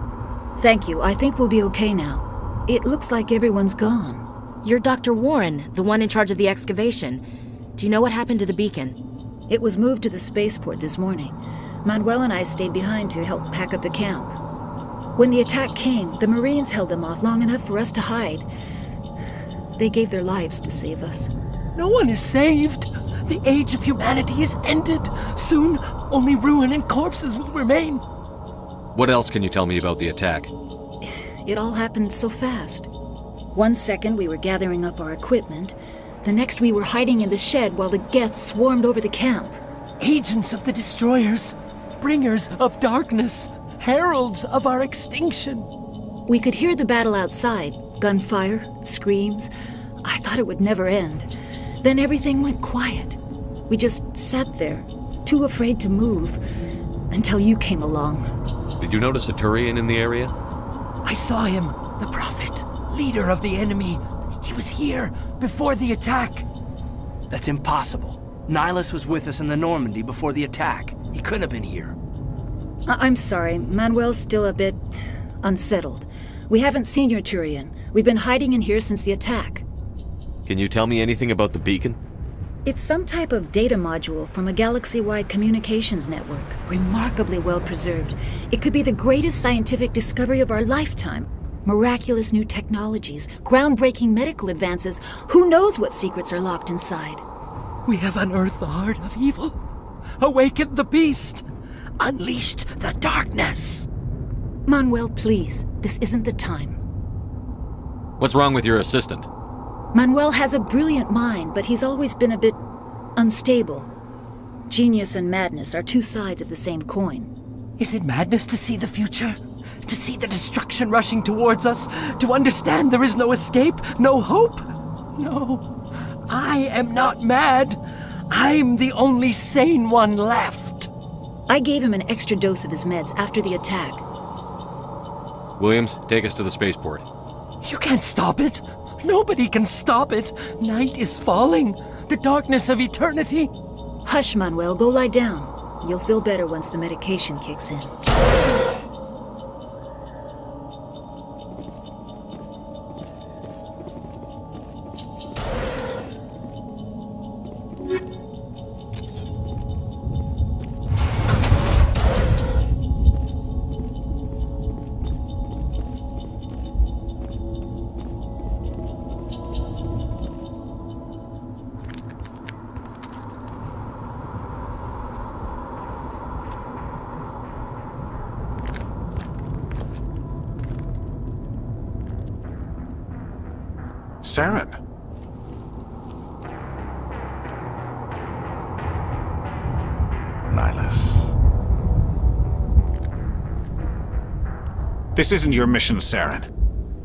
[SPEAKER 18] Thank you. I think we'll be okay now. It looks like everyone's gone.
[SPEAKER 16] You're Dr. Warren, the one in charge of the excavation. Do you know what happened to the beacon?
[SPEAKER 18] It was moved to the spaceport this morning. Manuel and I stayed behind to help pack up the camp. When the attack came, the Marines held them off long enough for us to hide. They gave their lives to save us.
[SPEAKER 19] No one is saved. The age of humanity is ended. Soon, only ruin and corpses will remain.
[SPEAKER 9] What else can you tell me about the attack?
[SPEAKER 18] It all happened so fast. 1 second we were gathering up our equipment. The next we were hiding in the shed while the Geths swarmed over the camp.
[SPEAKER 19] Agents of the Destroyers. Bringers of darkness. Heralds of our extinction.
[SPEAKER 18] We could hear the battle outside. Gunfire, screams. I thought it would never end. Then everything went quiet. We just sat there, too afraid to move, until you came along.
[SPEAKER 9] Did you notice a Turian in the area?
[SPEAKER 19] I saw him, the Prophet, leader of the enemy. He was here before the attack.
[SPEAKER 8] That's impossible. Nihilus was with us in the Normandy before the attack. He couldn't have been here.
[SPEAKER 18] I'm sorry, Manuel's still a bit unsettled. We haven't seen your Turian. We've been hiding in here since the attack.
[SPEAKER 9] Can you tell me anything about the beacon?
[SPEAKER 18] It's some type of data module from a galaxy-wide communications network, remarkably well preserved. It could be the greatest scientific discovery of our lifetime. Miraculous new technologies, groundbreaking medical advances. Who knows what secrets are locked inside?
[SPEAKER 19] We have unearthed the heart of evil, awakened the beast, unleashed the darkness.
[SPEAKER 18] Manuel, please, this isn't the time.
[SPEAKER 9] What's wrong with your assistant?
[SPEAKER 18] Manuel has a brilliant mind, but he's always been a bit unstable. Genius and madness are two sides of the same coin.
[SPEAKER 19] Is it madness to see the future? To see the destruction rushing towards us? To understand there is no escape? No hope? No, I am not mad. I'm the only sane one left.
[SPEAKER 18] I gave him an extra dose of his meds after the attack.
[SPEAKER 9] Williams, take us to the spaceport.
[SPEAKER 19] You can't stop it. Nobody can stop it. Night is falling. The darkness of eternity.
[SPEAKER 18] Hush, Manuel. Go lie down. You'll feel better once the medication kicks in.
[SPEAKER 11] Serene.
[SPEAKER 20] Nihilus.
[SPEAKER 11] This isn't your mission, Serene.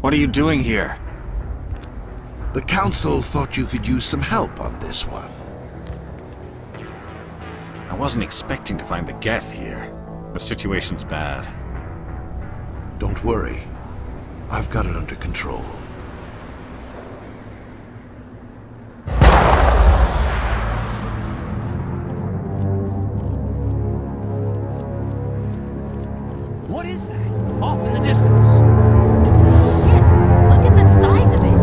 [SPEAKER 11] What are you doing here?
[SPEAKER 20] The Council thought you could use some help on this one.
[SPEAKER 11] I wasn't expecting to find the Geth here. The situation's bad.
[SPEAKER 20] Don't worry. I've got it under control.
[SPEAKER 19] What is that? Off in the distance.
[SPEAKER 16] It's a ship. Look at the size of it.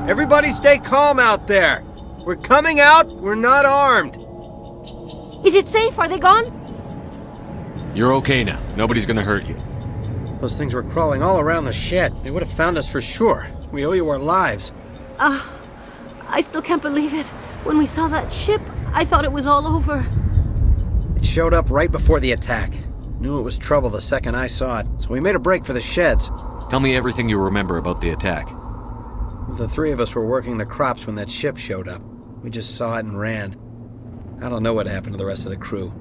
[SPEAKER 21] Everybody stay calm out there. We're coming out, we're not armed.
[SPEAKER 16] Is it safe? Are they gone?
[SPEAKER 9] You're okay now. Nobody's gonna hurt you.
[SPEAKER 21] Those things were crawling all around the shed. They would have found us for sure. We owe you our lives.
[SPEAKER 16] I still can't believe it. When we saw that ship,
[SPEAKER 19] I thought it was all over.
[SPEAKER 21] It showed up right before the attack. Knew it was trouble the second I saw it, so we made a break for the sheds.
[SPEAKER 9] Tell me everything you remember about the attack.
[SPEAKER 21] The three of us were working the crops when that ship showed up. We just saw it and ran. I don't know what happened to the rest of the crew.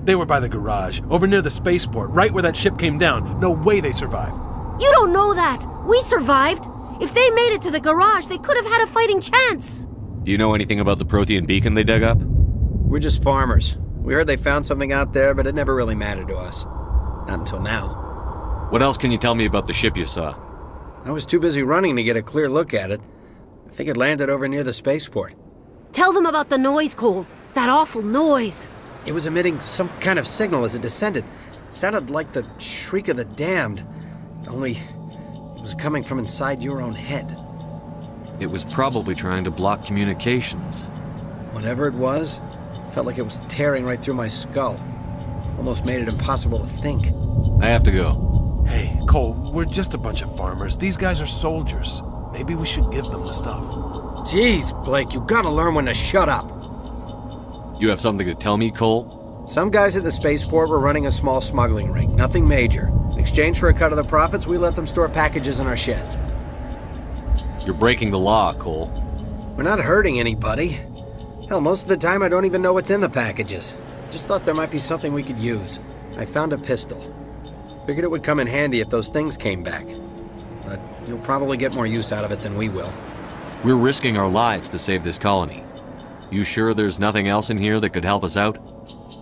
[SPEAKER 1] They were by the garage, over near the spaceport, right where that ship came down. No way they survived.
[SPEAKER 19] You don't know that! We survived! If they made it to the garage, they could have had a fighting chance!
[SPEAKER 9] Do you know anything about the Prothean beacon they dug up?
[SPEAKER 21] We're just farmers. We heard they found something out there, but it never really mattered to us. Not until now.
[SPEAKER 9] What else can you tell me about the ship you saw?
[SPEAKER 21] I was too busy running to get a clear look at it. I think it landed over near the spaceport.
[SPEAKER 19] Tell them about the noise, Cole. That awful noise.
[SPEAKER 21] It was emitting some kind of signal as it descended. It sounded like the shriek of the damned. Only it was coming from inside your own head.
[SPEAKER 9] It was probably trying to block communications.
[SPEAKER 21] Whatever it was, felt like it was tearing right through my skull. Almost made it impossible to think.
[SPEAKER 9] I have to go.
[SPEAKER 1] Hey, Cole, we're just a bunch of farmers. These guys are soldiers. Maybe we should give them the stuff.
[SPEAKER 21] Jeez, Blake, you gotta learn when to shut up.
[SPEAKER 9] You have something to tell me, Cole?
[SPEAKER 21] Some guys at the spaceport were running a small smuggling ring, nothing major. In exchange for a cut of the profits, we let them store packages in our sheds.
[SPEAKER 9] You're breaking the law, Cole.
[SPEAKER 21] We're not hurting anybody. Hell, most of the time I don't even know what's in the packages. Just thought there might be something we could use. I found a pistol. Figured it would come in handy if those things came back. But you'll probably get more use out of it than we will.
[SPEAKER 9] We're risking our lives to save this colony. You sure there's nothing else in here that could help us out?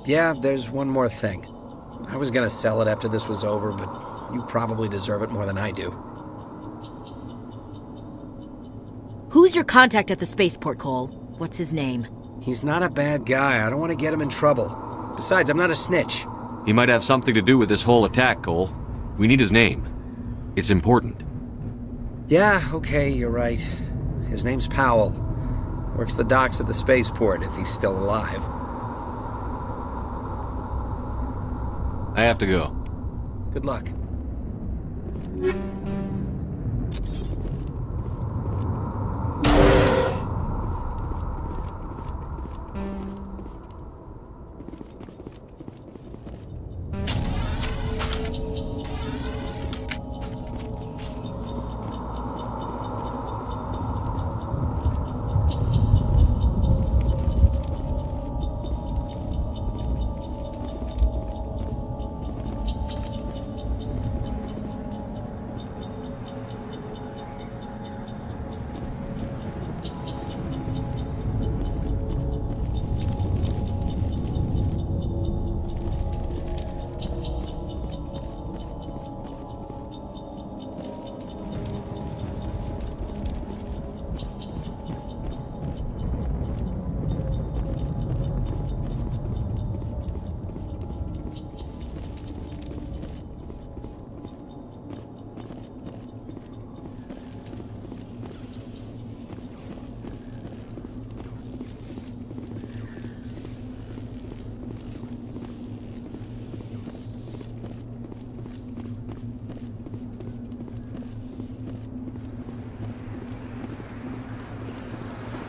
[SPEAKER 21] Yeah, there's one more thing. I was gonna sell it after this was over, but you probably deserve it more than I do.
[SPEAKER 16] Who's your contact at the spaceport, Cole? What's his name?
[SPEAKER 21] He's not a bad guy. I don't want to get him in trouble. Besides, I'm not a snitch.
[SPEAKER 9] He might have something to do with this whole attack, Cole. We need his name. It's important.
[SPEAKER 21] Yeah, okay, you're right. His name's Powell. Works the docks at the spaceport, if he's still alive.
[SPEAKER 9] I have to go.
[SPEAKER 21] Good luck.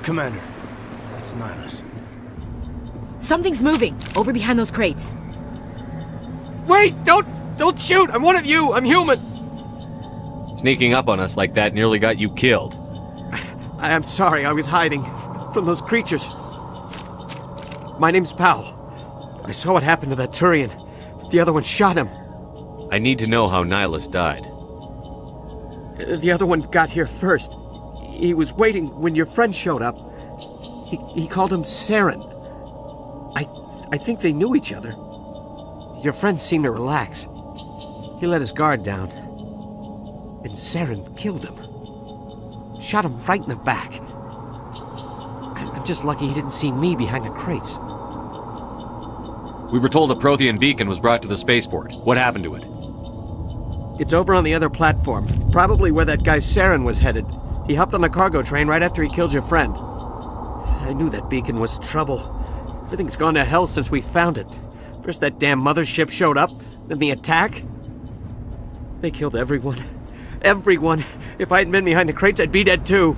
[SPEAKER 21] Commander, it's Nihilus.
[SPEAKER 16] Something's moving, over behind those crates.
[SPEAKER 21] Wait! Don't shoot! I'm one of you! I'm human!
[SPEAKER 9] Sneaking up on us like that nearly got you killed.
[SPEAKER 21] I'm sorry, I was hiding from those creatures. My name's Powell. I saw what happened to that Turian. The other one shot him.
[SPEAKER 9] I need to know how Nihilus died.
[SPEAKER 21] The other one got here first. He was waiting when your friend showed up. He called him Serene. I think they knew each other. Your friend seemed to relax. He let his guard down. And Serene killed him. Shot him right in the back. I'm just lucky he didn't see me behind the crates.
[SPEAKER 9] We were told a Prothean beacon was brought to the spaceport. What happened to it?
[SPEAKER 21] It's over on the other platform. Probably where that guy Serene was headed. He hopped on the cargo train right after he killed your friend. I knew that beacon was trouble. Everything's gone to hell since we found it. First that damn mothership showed up, then the attack. They killed everyone. Everyone. If I hadn't been behind the crates, I'd be dead too.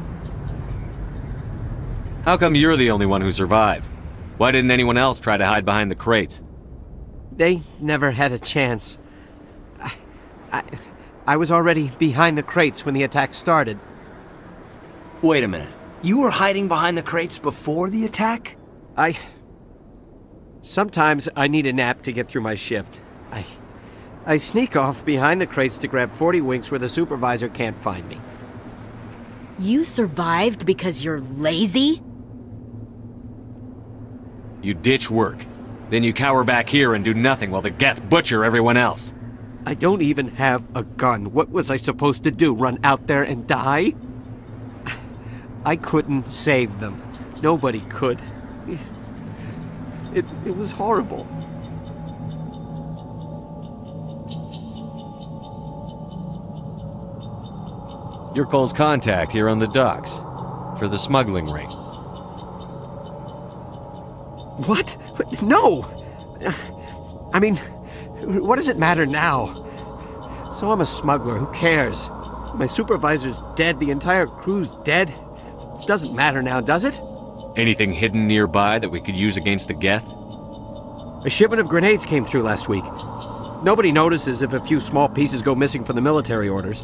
[SPEAKER 9] How come you're the only one who survived? Why didn't anyone else try to hide behind the crates?
[SPEAKER 21] They never had a chance. I was already behind the crates when the attack started.
[SPEAKER 8] Wait a minute. You were hiding behind the crates before the attack?
[SPEAKER 21] Sometimes I need a nap to get through my shift. I sneak off behind the crates to grab 40 winks where the supervisor can't find me.
[SPEAKER 16] You survived because you're lazy?
[SPEAKER 9] You ditch work. Then you cower back here and do nothing while the Geth butcher everyone else.
[SPEAKER 21] I don't even have a gun. What was I supposed to do? Run out there and die? I couldn't save them. Nobody could. It was horrible.
[SPEAKER 9] You're Cole's contact here on the docks. For the smuggling ring.
[SPEAKER 21] What? No! I mean, what does it matter now? So I'm a smuggler, who cares? My supervisor's dead, the entire crew's dead. It doesn't matter now, does it?
[SPEAKER 9] Anything hidden nearby that we could use against the Geth?
[SPEAKER 21] A shipment of grenades came through last week. Nobody notices if a few small pieces go missing from the military orders.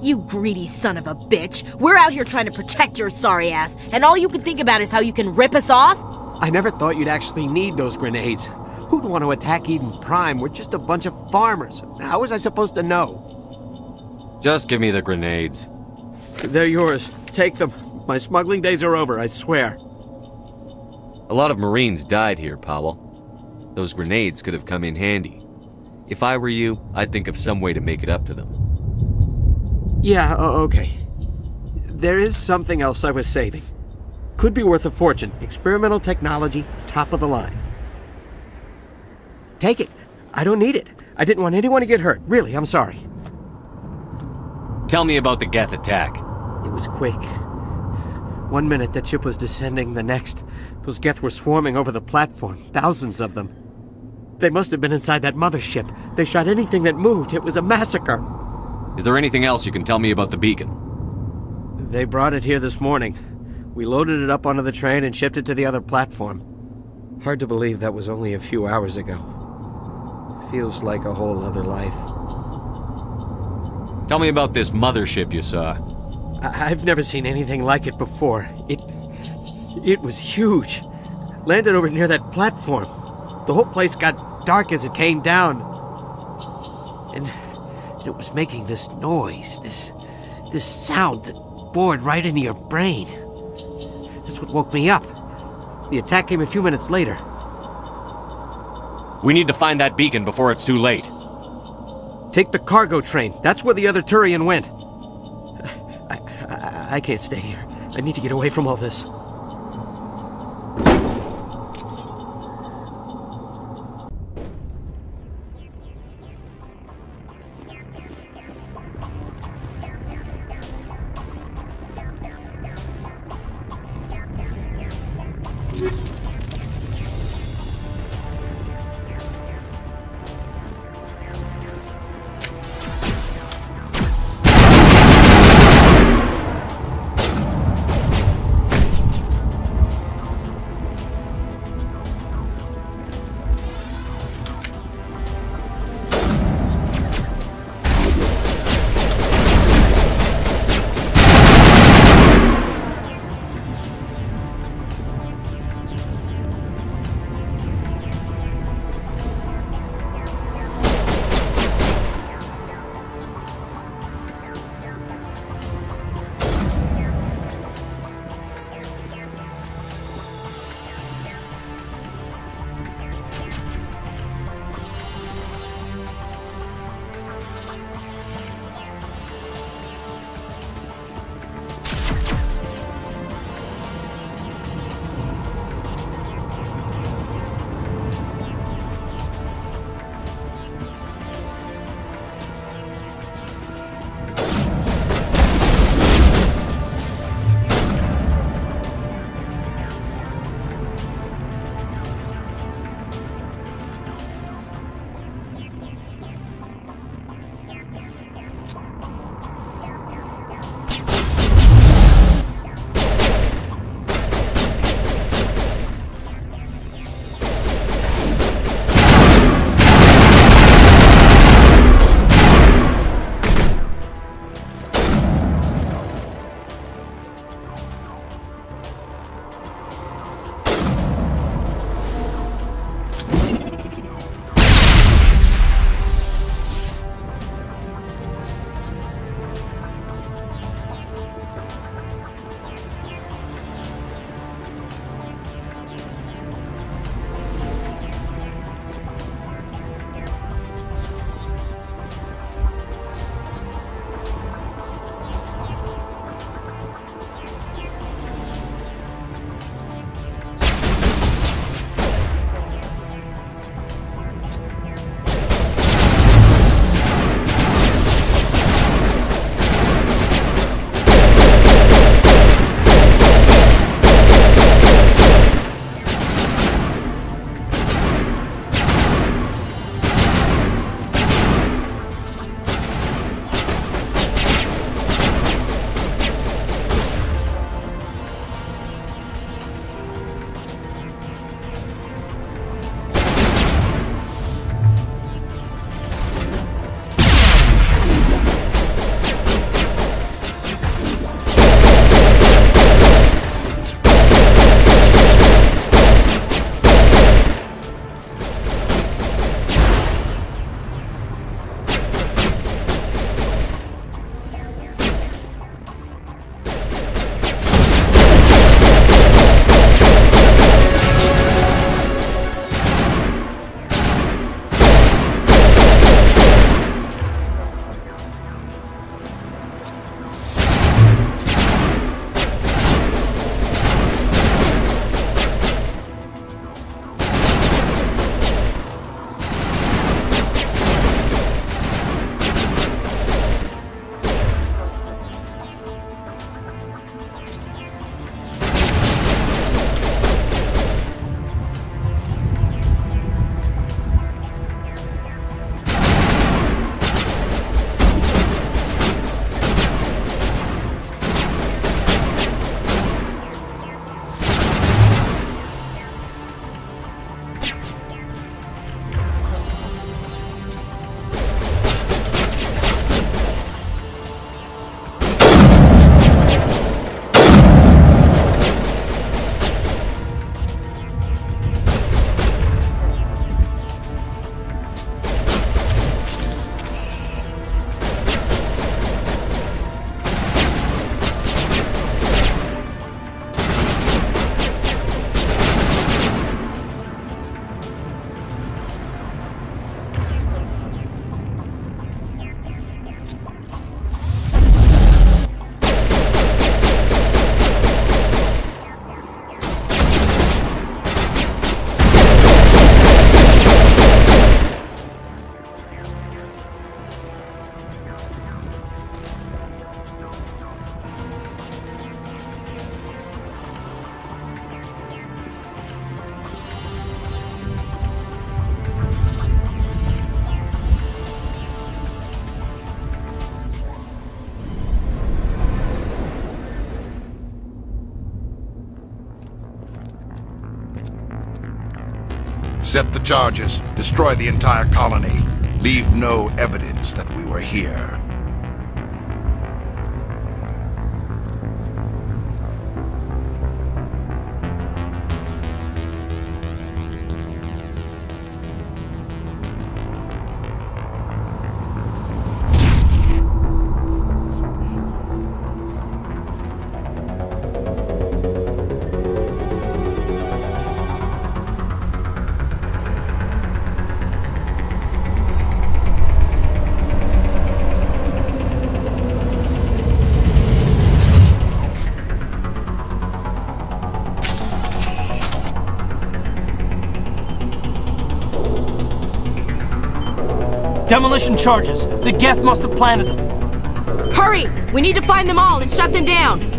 [SPEAKER 16] You greedy son of a bitch. We're out here trying to protect your sorry ass, and all you can think about is how you can rip us off?
[SPEAKER 21] I never thought you'd actually need those grenades. Who'd want to attack Eden Prime? We're just a bunch of farmers. How was I supposed to know?
[SPEAKER 9] Just give me the grenades.
[SPEAKER 21] They're yours. Take them. My smuggling days are over, I swear.
[SPEAKER 9] A lot of Marines died here, Powell. Those grenades could have come in handy. If I were you, I'd think of some way to make it up to them.
[SPEAKER 21] Yeah, okay. There is something else I was saving. Could be worth a fortune. Experimental technology, top of the line. Take it. I don't need it. I didn't want anyone to get hurt. Really, I'm sorry.
[SPEAKER 9] Tell me about the Geth attack.
[SPEAKER 21] It was quick. 1 minute that ship was descending, the next, those Geth were swarming over the platform. Thousands of them. They must have been inside that mothership. They shot anything that moved. It was a massacre.
[SPEAKER 9] Is there anything else you can tell me about the beacon?
[SPEAKER 21] They brought it here this morning. We loaded it up onto the train and shipped it to the other platform. Hard to believe that was only a few hours ago. Feels like a whole other life.
[SPEAKER 9] Tell me about this mothership you saw.
[SPEAKER 21] I've never seen anything like it before. It was huge. Landed over near that platform. The whole place got dark as it came down. And it was making this noise, this sound that bored right into your brain. That's what woke me up. The attack came a few minutes later.
[SPEAKER 9] We need to find that beacon before it's too late.
[SPEAKER 21] Take the cargo train. That's where the other Turian went. I can't stay here. I need to get away from all this.
[SPEAKER 20] Set the charges. Destroy the entire colony. Leave no evidence that we were here.
[SPEAKER 19] Demolition charges. The Geth must have planted them.
[SPEAKER 16] Hurry! We need to find them all and shut them down.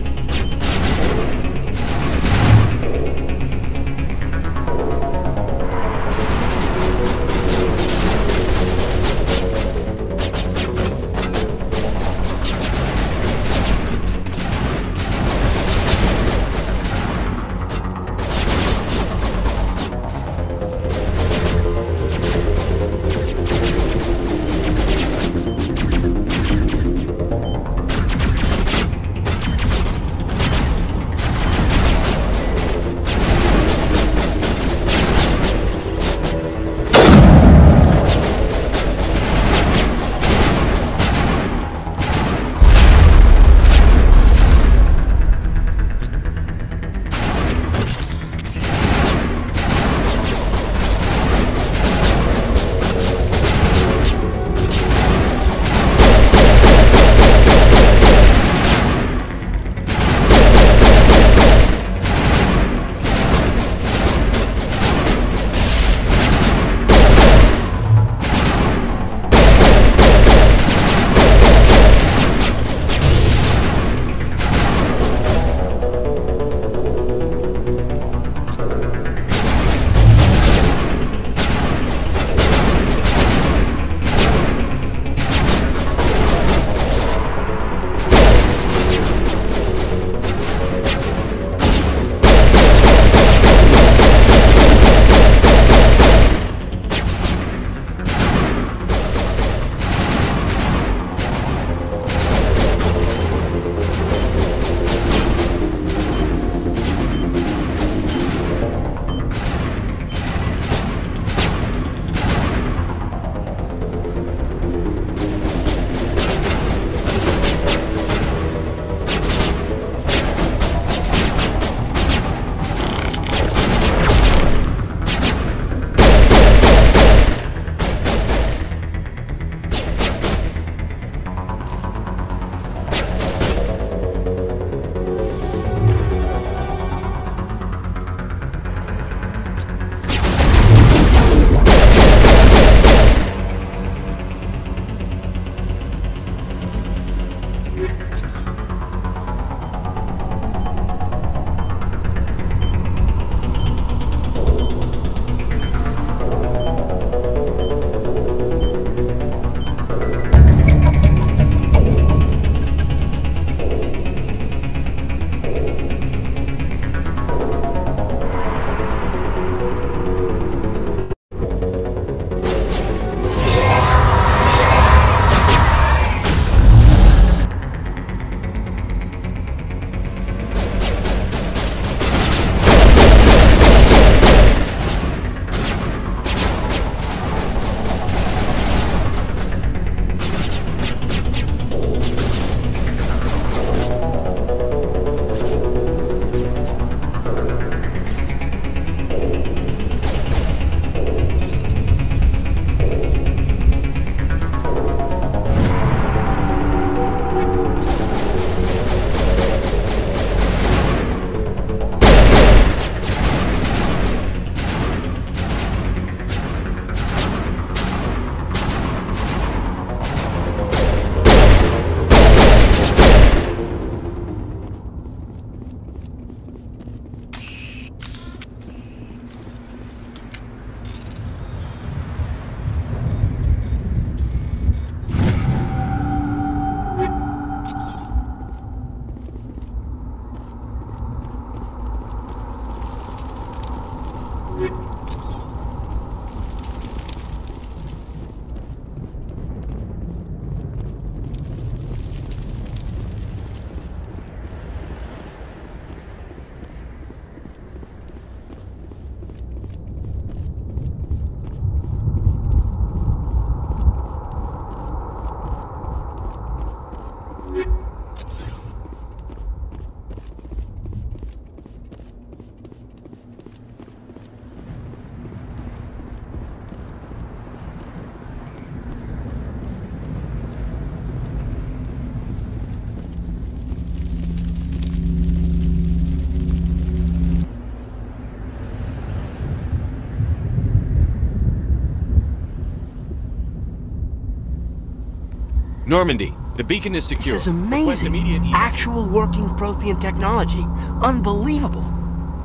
[SPEAKER 9] Normandy, the beacon is secure.
[SPEAKER 19] This is amazing. Actual working Prothean technology. Unbelievable.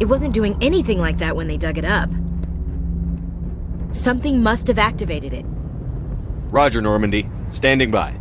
[SPEAKER 16] It wasn't doing anything like that when they dug it up. Something must have activated it.
[SPEAKER 9] Roger, Normandy. Standing by.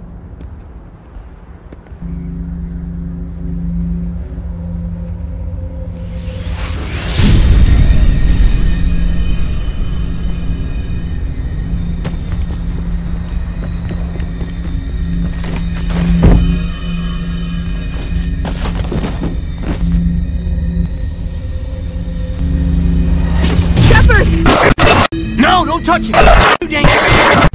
[SPEAKER 19] No, don't touch it! Too dangerous!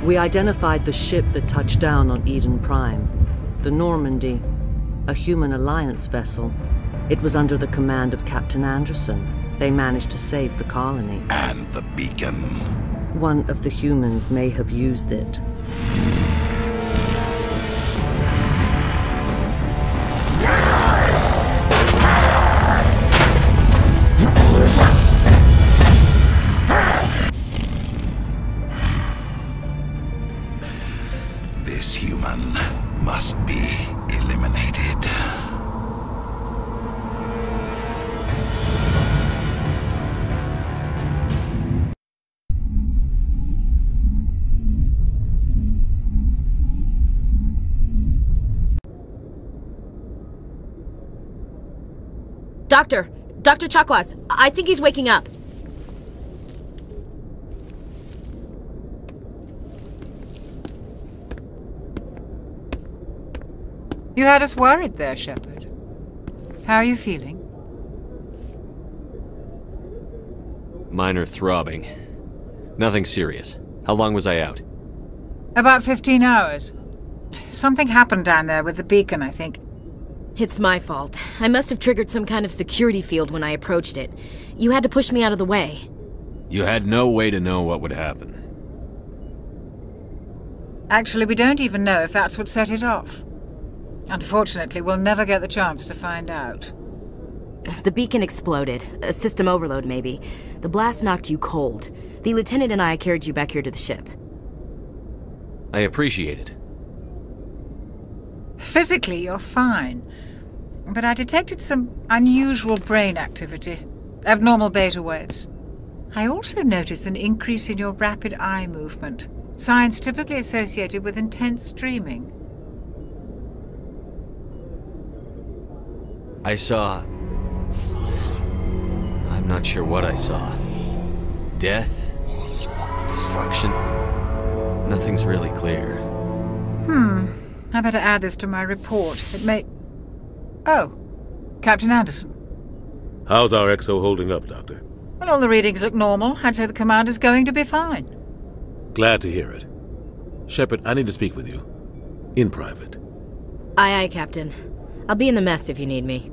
[SPEAKER 4] We identified the ship that touched down on Eden Prime. The Normandy, a human alliance vessel. It was under the command of Captain Anderson. They managed to save the colony.
[SPEAKER 20] And the beacon.
[SPEAKER 4] One of the humans may have used it.
[SPEAKER 20] This human must be eliminated.
[SPEAKER 16] Dr. Chakwas, I think he's waking up.
[SPEAKER 14] You had us worried there, Shepard. How are you feeling?
[SPEAKER 9] Minor throbbing. Nothing serious. How long was I out?
[SPEAKER 14] About 15 hours. Something happened down there with the beacon, I think.
[SPEAKER 16] It's my fault. I must have triggered some kind of security field when I approached it. You had to push me out of the way.
[SPEAKER 9] You had no way to know what would happen.
[SPEAKER 14] Actually, we don't even know if that's what set it off. Unfortunately, we'll never get the chance to find out.
[SPEAKER 16] The beacon exploded. A system overload, maybe. The blast knocked you cold. The lieutenant and I carried you back here to the ship.
[SPEAKER 9] I appreciate it.
[SPEAKER 14] Physically, you're fine. But I detected some unusual brain activity. Abnormal beta waves. I also noticed an increase in your rapid eye movement. Signs typically associated with intense dreaming.
[SPEAKER 9] I saw... I'm not sure what I saw. Death? Destruction? Nothing's really clear.
[SPEAKER 14] I better add this to my report. It may... Oh, Captain Anderson.
[SPEAKER 15] How's our XO holding up, Doctor?
[SPEAKER 14] Well, all the readings look normal. I'd say the commander's going to be fine.
[SPEAKER 15] Glad to hear it. Shepard, I need to speak with you. In private.
[SPEAKER 16] Aye, Captain. I'll be in the mess if you need me.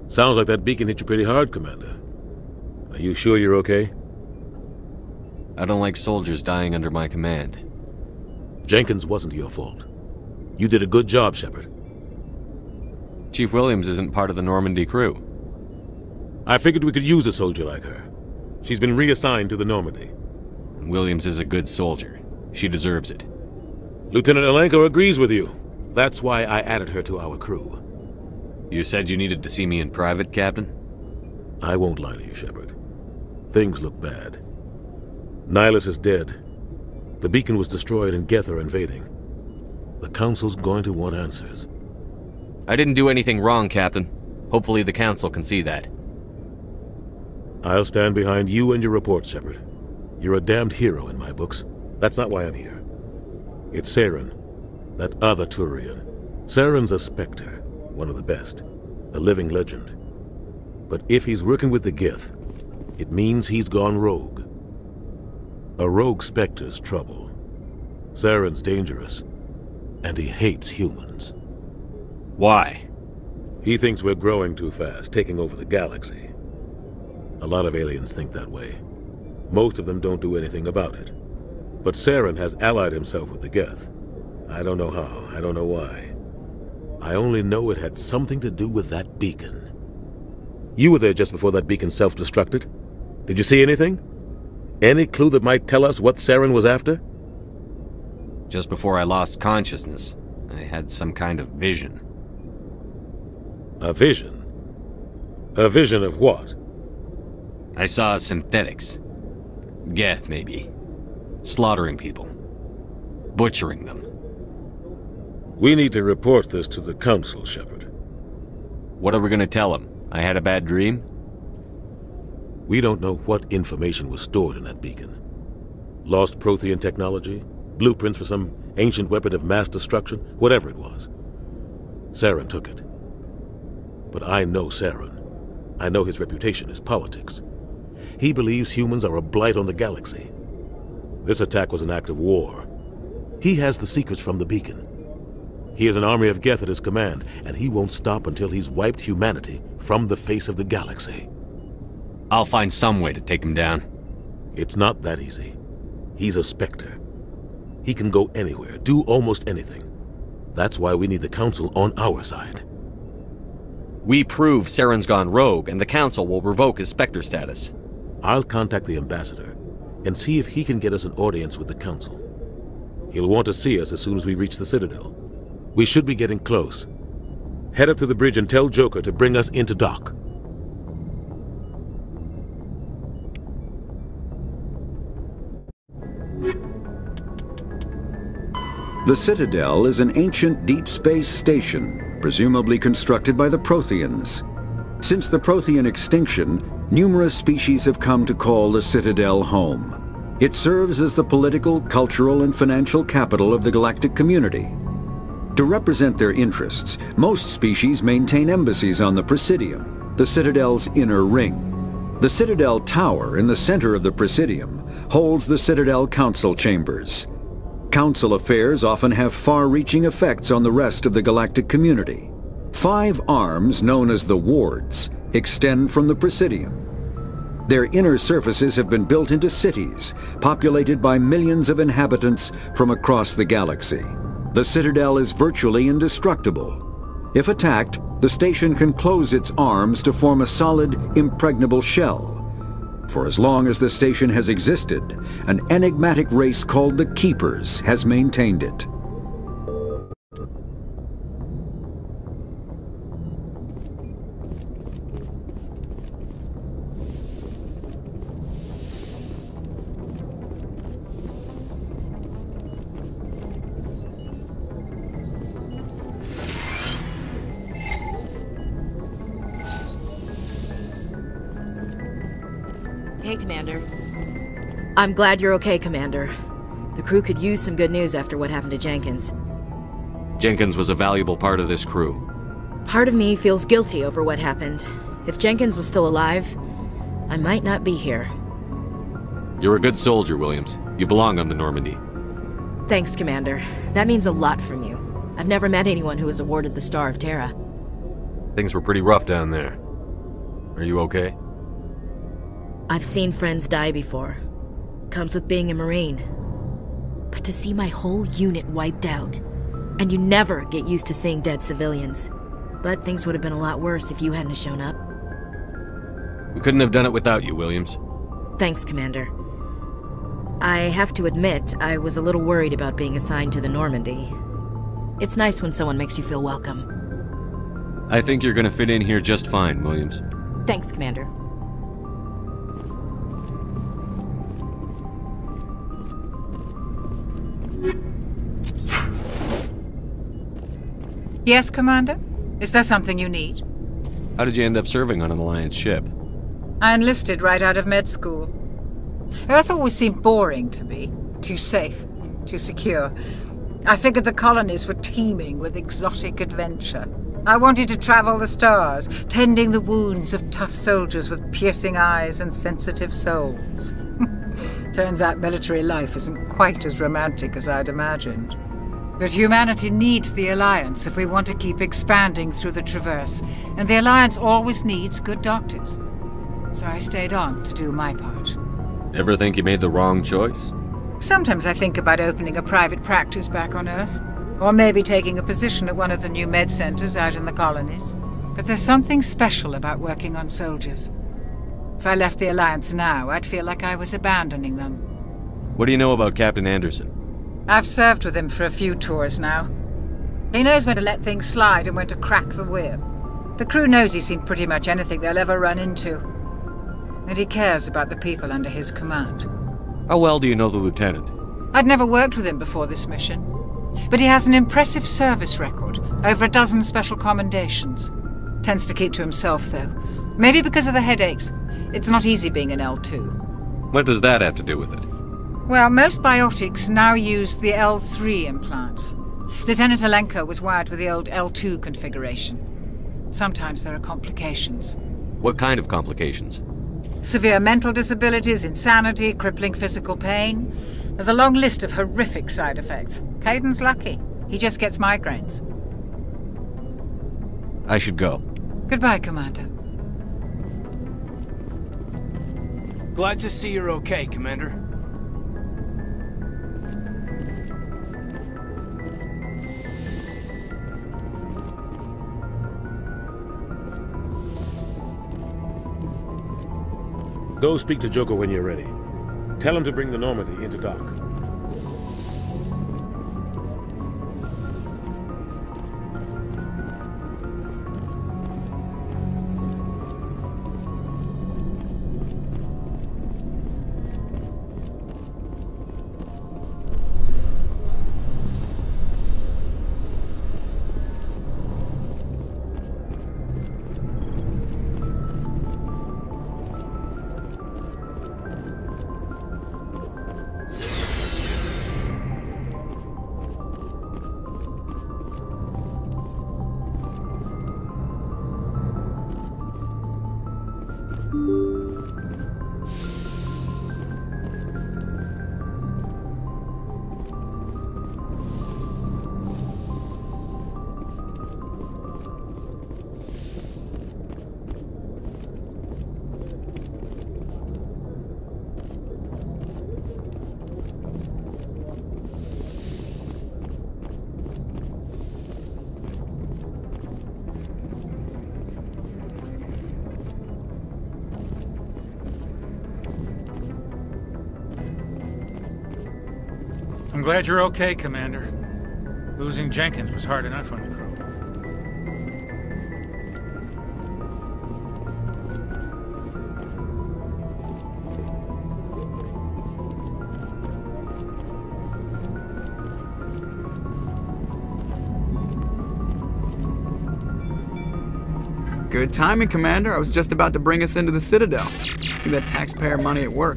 [SPEAKER 15] Sounds like that beacon hit you pretty hard, Commander. Are you sure you're okay?
[SPEAKER 9] I don't like soldiers dying under my command.
[SPEAKER 15] Jenkins wasn't your fault. You did a good job, Shepard.
[SPEAKER 9] Chief Williams isn't part of the Normandy crew.
[SPEAKER 15] I figured we could use a soldier like her. She's been reassigned to the Normandy.
[SPEAKER 9] Williams is a good soldier. She deserves it.
[SPEAKER 15] Lieutenant Alenko agrees with you. That's why I added her to our crew.
[SPEAKER 9] You said you needed to see me in private, Captain?
[SPEAKER 15] I won't lie to you, Shepard. Things look bad. Nihilus is dead. The beacon was destroyed and Geth are invading. The Council's going to want answers.
[SPEAKER 9] I didn't do anything wrong, Captain. Hopefully the Council can see that.
[SPEAKER 15] I'll stand behind you and your report, Shepard. You're a damned hero in my books. That's not why I'm here. It's Seren, that other Turian. Seren's a Spectre, one of the best, a living legend. But if he's working with the Geth, It means he's gone rogue. A rogue Spectre's trouble. Seren's dangerous, and he hates humans.
[SPEAKER 7] Why?
[SPEAKER 15] He thinks we're growing too fast, taking over the galaxy. A lot of aliens think that way. Most of them don't do anything about it. But Seren has allied himself with the Geth. I don't know how, I don't know why. I only know it had something to do with that beacon. You were there just before that beacon self-destructed. Did you see anything? Any clue that might tell us what Seren was after?
[SPEAKER 9] Just before I lost consciousness, I had some kind of vision.
[SPEAKER 15] A vision? A vision of what?
[SPEAKER 9] I saw synthetics. Geth, maybe. Slaughtering people. Butchering them.
[SPEAKER 15] We need to report this to the Council, Shepard.
[SPEAKER 9] What are we gonna tell them? I had a bad dream?
[SPEAKER 15] We don't know what information was stored in that beacon. Lost Prothean technology? Blueprints for some ancient weapon of mass destruction? Whatever it was. Seren took it. But I know Seren. I know his reputation is politics. He believes humans are a blight on the galaxy. This attack was an act of war. He has the secrets from the beacon. He has an army of Geth at his command, and he won't stop until he's wiped humanity from the face of the galaxy.
[SPEAKER 9] I'll find some way to take him down.
[SPEAKER 15] It's not that easy. He's a Spectre. He can go anywhere, do almost anything. That's why we need the Council on our side.
[SPEAKER 9] We prove Seren's gone rogue, and the Council will revoke his Spectre status.
[SPEAKER 15] I'll contact the Ambassador and see if he can get us an audience with the Council. He'll want to see us as soon as we reach the Citadel. We should be getting close. Head up to the bridge and tell Joker to bring us into dock.
[SPEAKER 10] The Citadel is an ancient deep space station, presumably constructed by the Protheans. Since the Prothean extinction, numerous species have come to call the Citadel home. It serves as the political, cultural, and financial capital of the galactic community. To represent their interests, most species maintain embassies on the Presidium, the Citadel's inner ring. The Citadel Tower in the center of the Presidium holds the Citadel Council Chambers. Council affairs often have far-reaching effects on the rest of the galactic community. 5 arms, known as the Wards, extend from the Presidium. Their inner surfaces have been built into cities, populated by millions of inhabitants from across the galaxy. The Citadel is virtually indestructible. If attacked, the station can close its arms to form a solid, impregnable shell. For as long as the station has existed, an enigmatic race called the Keepers has maintained it.
[SPEAKER 16] Hey, Commander. I'm glad you're okay, Commander. The crew could use some good news after what happened to Jenkins.
[SPEAKER 9] Jenkins was a valuable part of this crew.
[SPEAKER 16] Part of me feels guilty over what happened. If Jenkins was still alive, I might not be here.
[SPEAKER 9] You're a good soldier, Williams. You belong on the Normandy.
[SPEAKER 16] Thanks, Commander. That means a lot from you. I've never met anyone who was awarded the Star of Terra.
[SPEAKER 9] Things were pretty rough down there. Are you okay?
[SPEAKER 16] I've seen friends die before. Comes with being a Marine. But to see my whole unit wiped out, and you never get used to seeing dead civilians. But things would have been a lot worse if you hadn't shown up.
[SPEAKER 9] We couldn't have done it without you, Williams.
[SPEAKER 16] Thanks, Commander. I have to admit, I was a little worried about being assigned to the Normandy. It's nice when someone makes you feel welcome.
[SPEAKER 9] I think you're gonna fit in here just fine, Williams.
[SPEAKER 16] Thanks, Commander.
[SPEAKER 14] Yes, Commander? Is there something you need?
[SPEAKER 9] How did you end up serving on an Alliance ship?
[SPEAKER 14] I enlisted right out of med school. Earth always seemed boring to me. Too safe, too secure. I figured the colonies were teeming with exotic adventure. I wanted to travel the stars, tending the wounds of tough soldiers with piercing eyes and sensitive souls. Turns out military life isn't quite as romantic as I'd imagined. But humanity needs the Alliance if we want to keep expanding through the Traverse, and the Alliance always needs good doctors. So I stayed on to do my part.
[SPEAKER 9] Ever think you made the wrong choice?
[SPEAKER 14] Sometimes I think about opening a private practice back on Earth, or maybe taking a position at one of the new med centers out in the colonies. But there's something special about working on soldiers. If I left the Alliance now, I'd feel like I was abandoning them.
[SPEAKER 9] What do you know about Captain Anderson?
[SPEAKER 14] I've served with him for a few tours now. He knows when to let things slide and when to crack the whip. The crew knows he's seen pretty much anything they'll ever run into. And he cares about the people under his command.
[SPEAKER 9] How well do you know the lieutenant?
[SPEAKER 14] I'd never worked with him before this mission. But he has an impressive service record, over a dozen special commendations. Tends to keep to himself, though. Maybe because of the headaches. It's not easy being an L2.
[SPEAKER 9] What does that have to do with it?
[SPEAKER 14] Well, most biotics now use the L3 implants. Lieutenant Alenko was wired with the old L2 configuration. Sometimes there are complications.
[SPEAKER 9] What kind of complications?
[SPEAKER 14] Severe mental disabilities, insanity, crippling physical pain. There's a long list of horrific side effects. Caden's lucky. He just gets migraines.
[SPEAKER 9] I should go.
[SPEAKER 14] Goodbye, Commander.
[SPEAKER 2] Glad to see you're okay, Commander.
[SPEAKER 15] Go speak to Joker when you're ready. Tell him to bring the Normandy into dock.
[SPEAKER 11] I'm glad you're okay, Commander. Losing Jenkins was hard enough on the crew.
[SPEAKER 6] Good timing, Commander. I was just about to bring us into the Citadel. See that taxpayer money at work.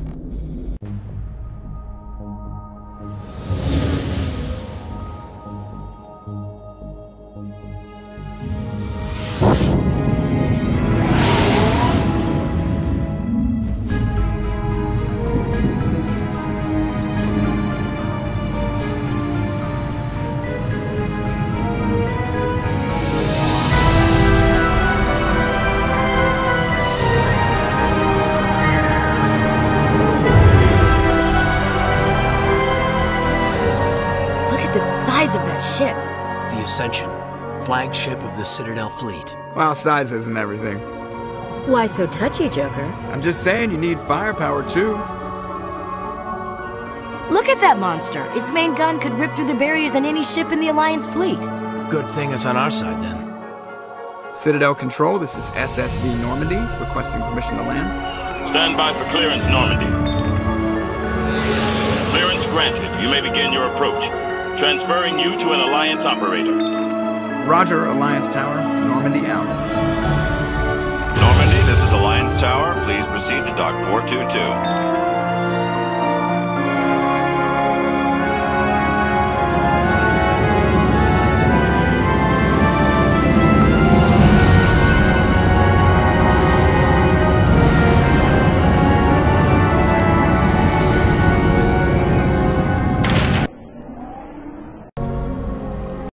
[SPEAKER 16] Of that ship.
[SPEAKER 2] The Ascension, flagship of the Citadel fleet.
[SPEAKER 6] Well, size isn't everything.
[SPEAKER 16] Why so touchy, Joker?
[SPEAKER 6] I'm just saying you need firepower, too.
[SPEAKER 16] Look at that monster. Its main gun could rip through the barriers in any ship in the Alliance fleet.
[SPEAKER 2] Good thing it's on our side, then.
[SPEAKER 6] Citadel Control, this is SSV Normandy, requesting permission to land.
[SPEAKER 22] Stand by for clearance, Normandy. Clearance granted. You may begin your approach. Transferring you to an Alliance operator.
[SPEAKER 6] Roger, Alliance Tower. Normandy out.
[SPEAKER 22] Normandy, this is Alliance Tower. Please proceed to Dock 422.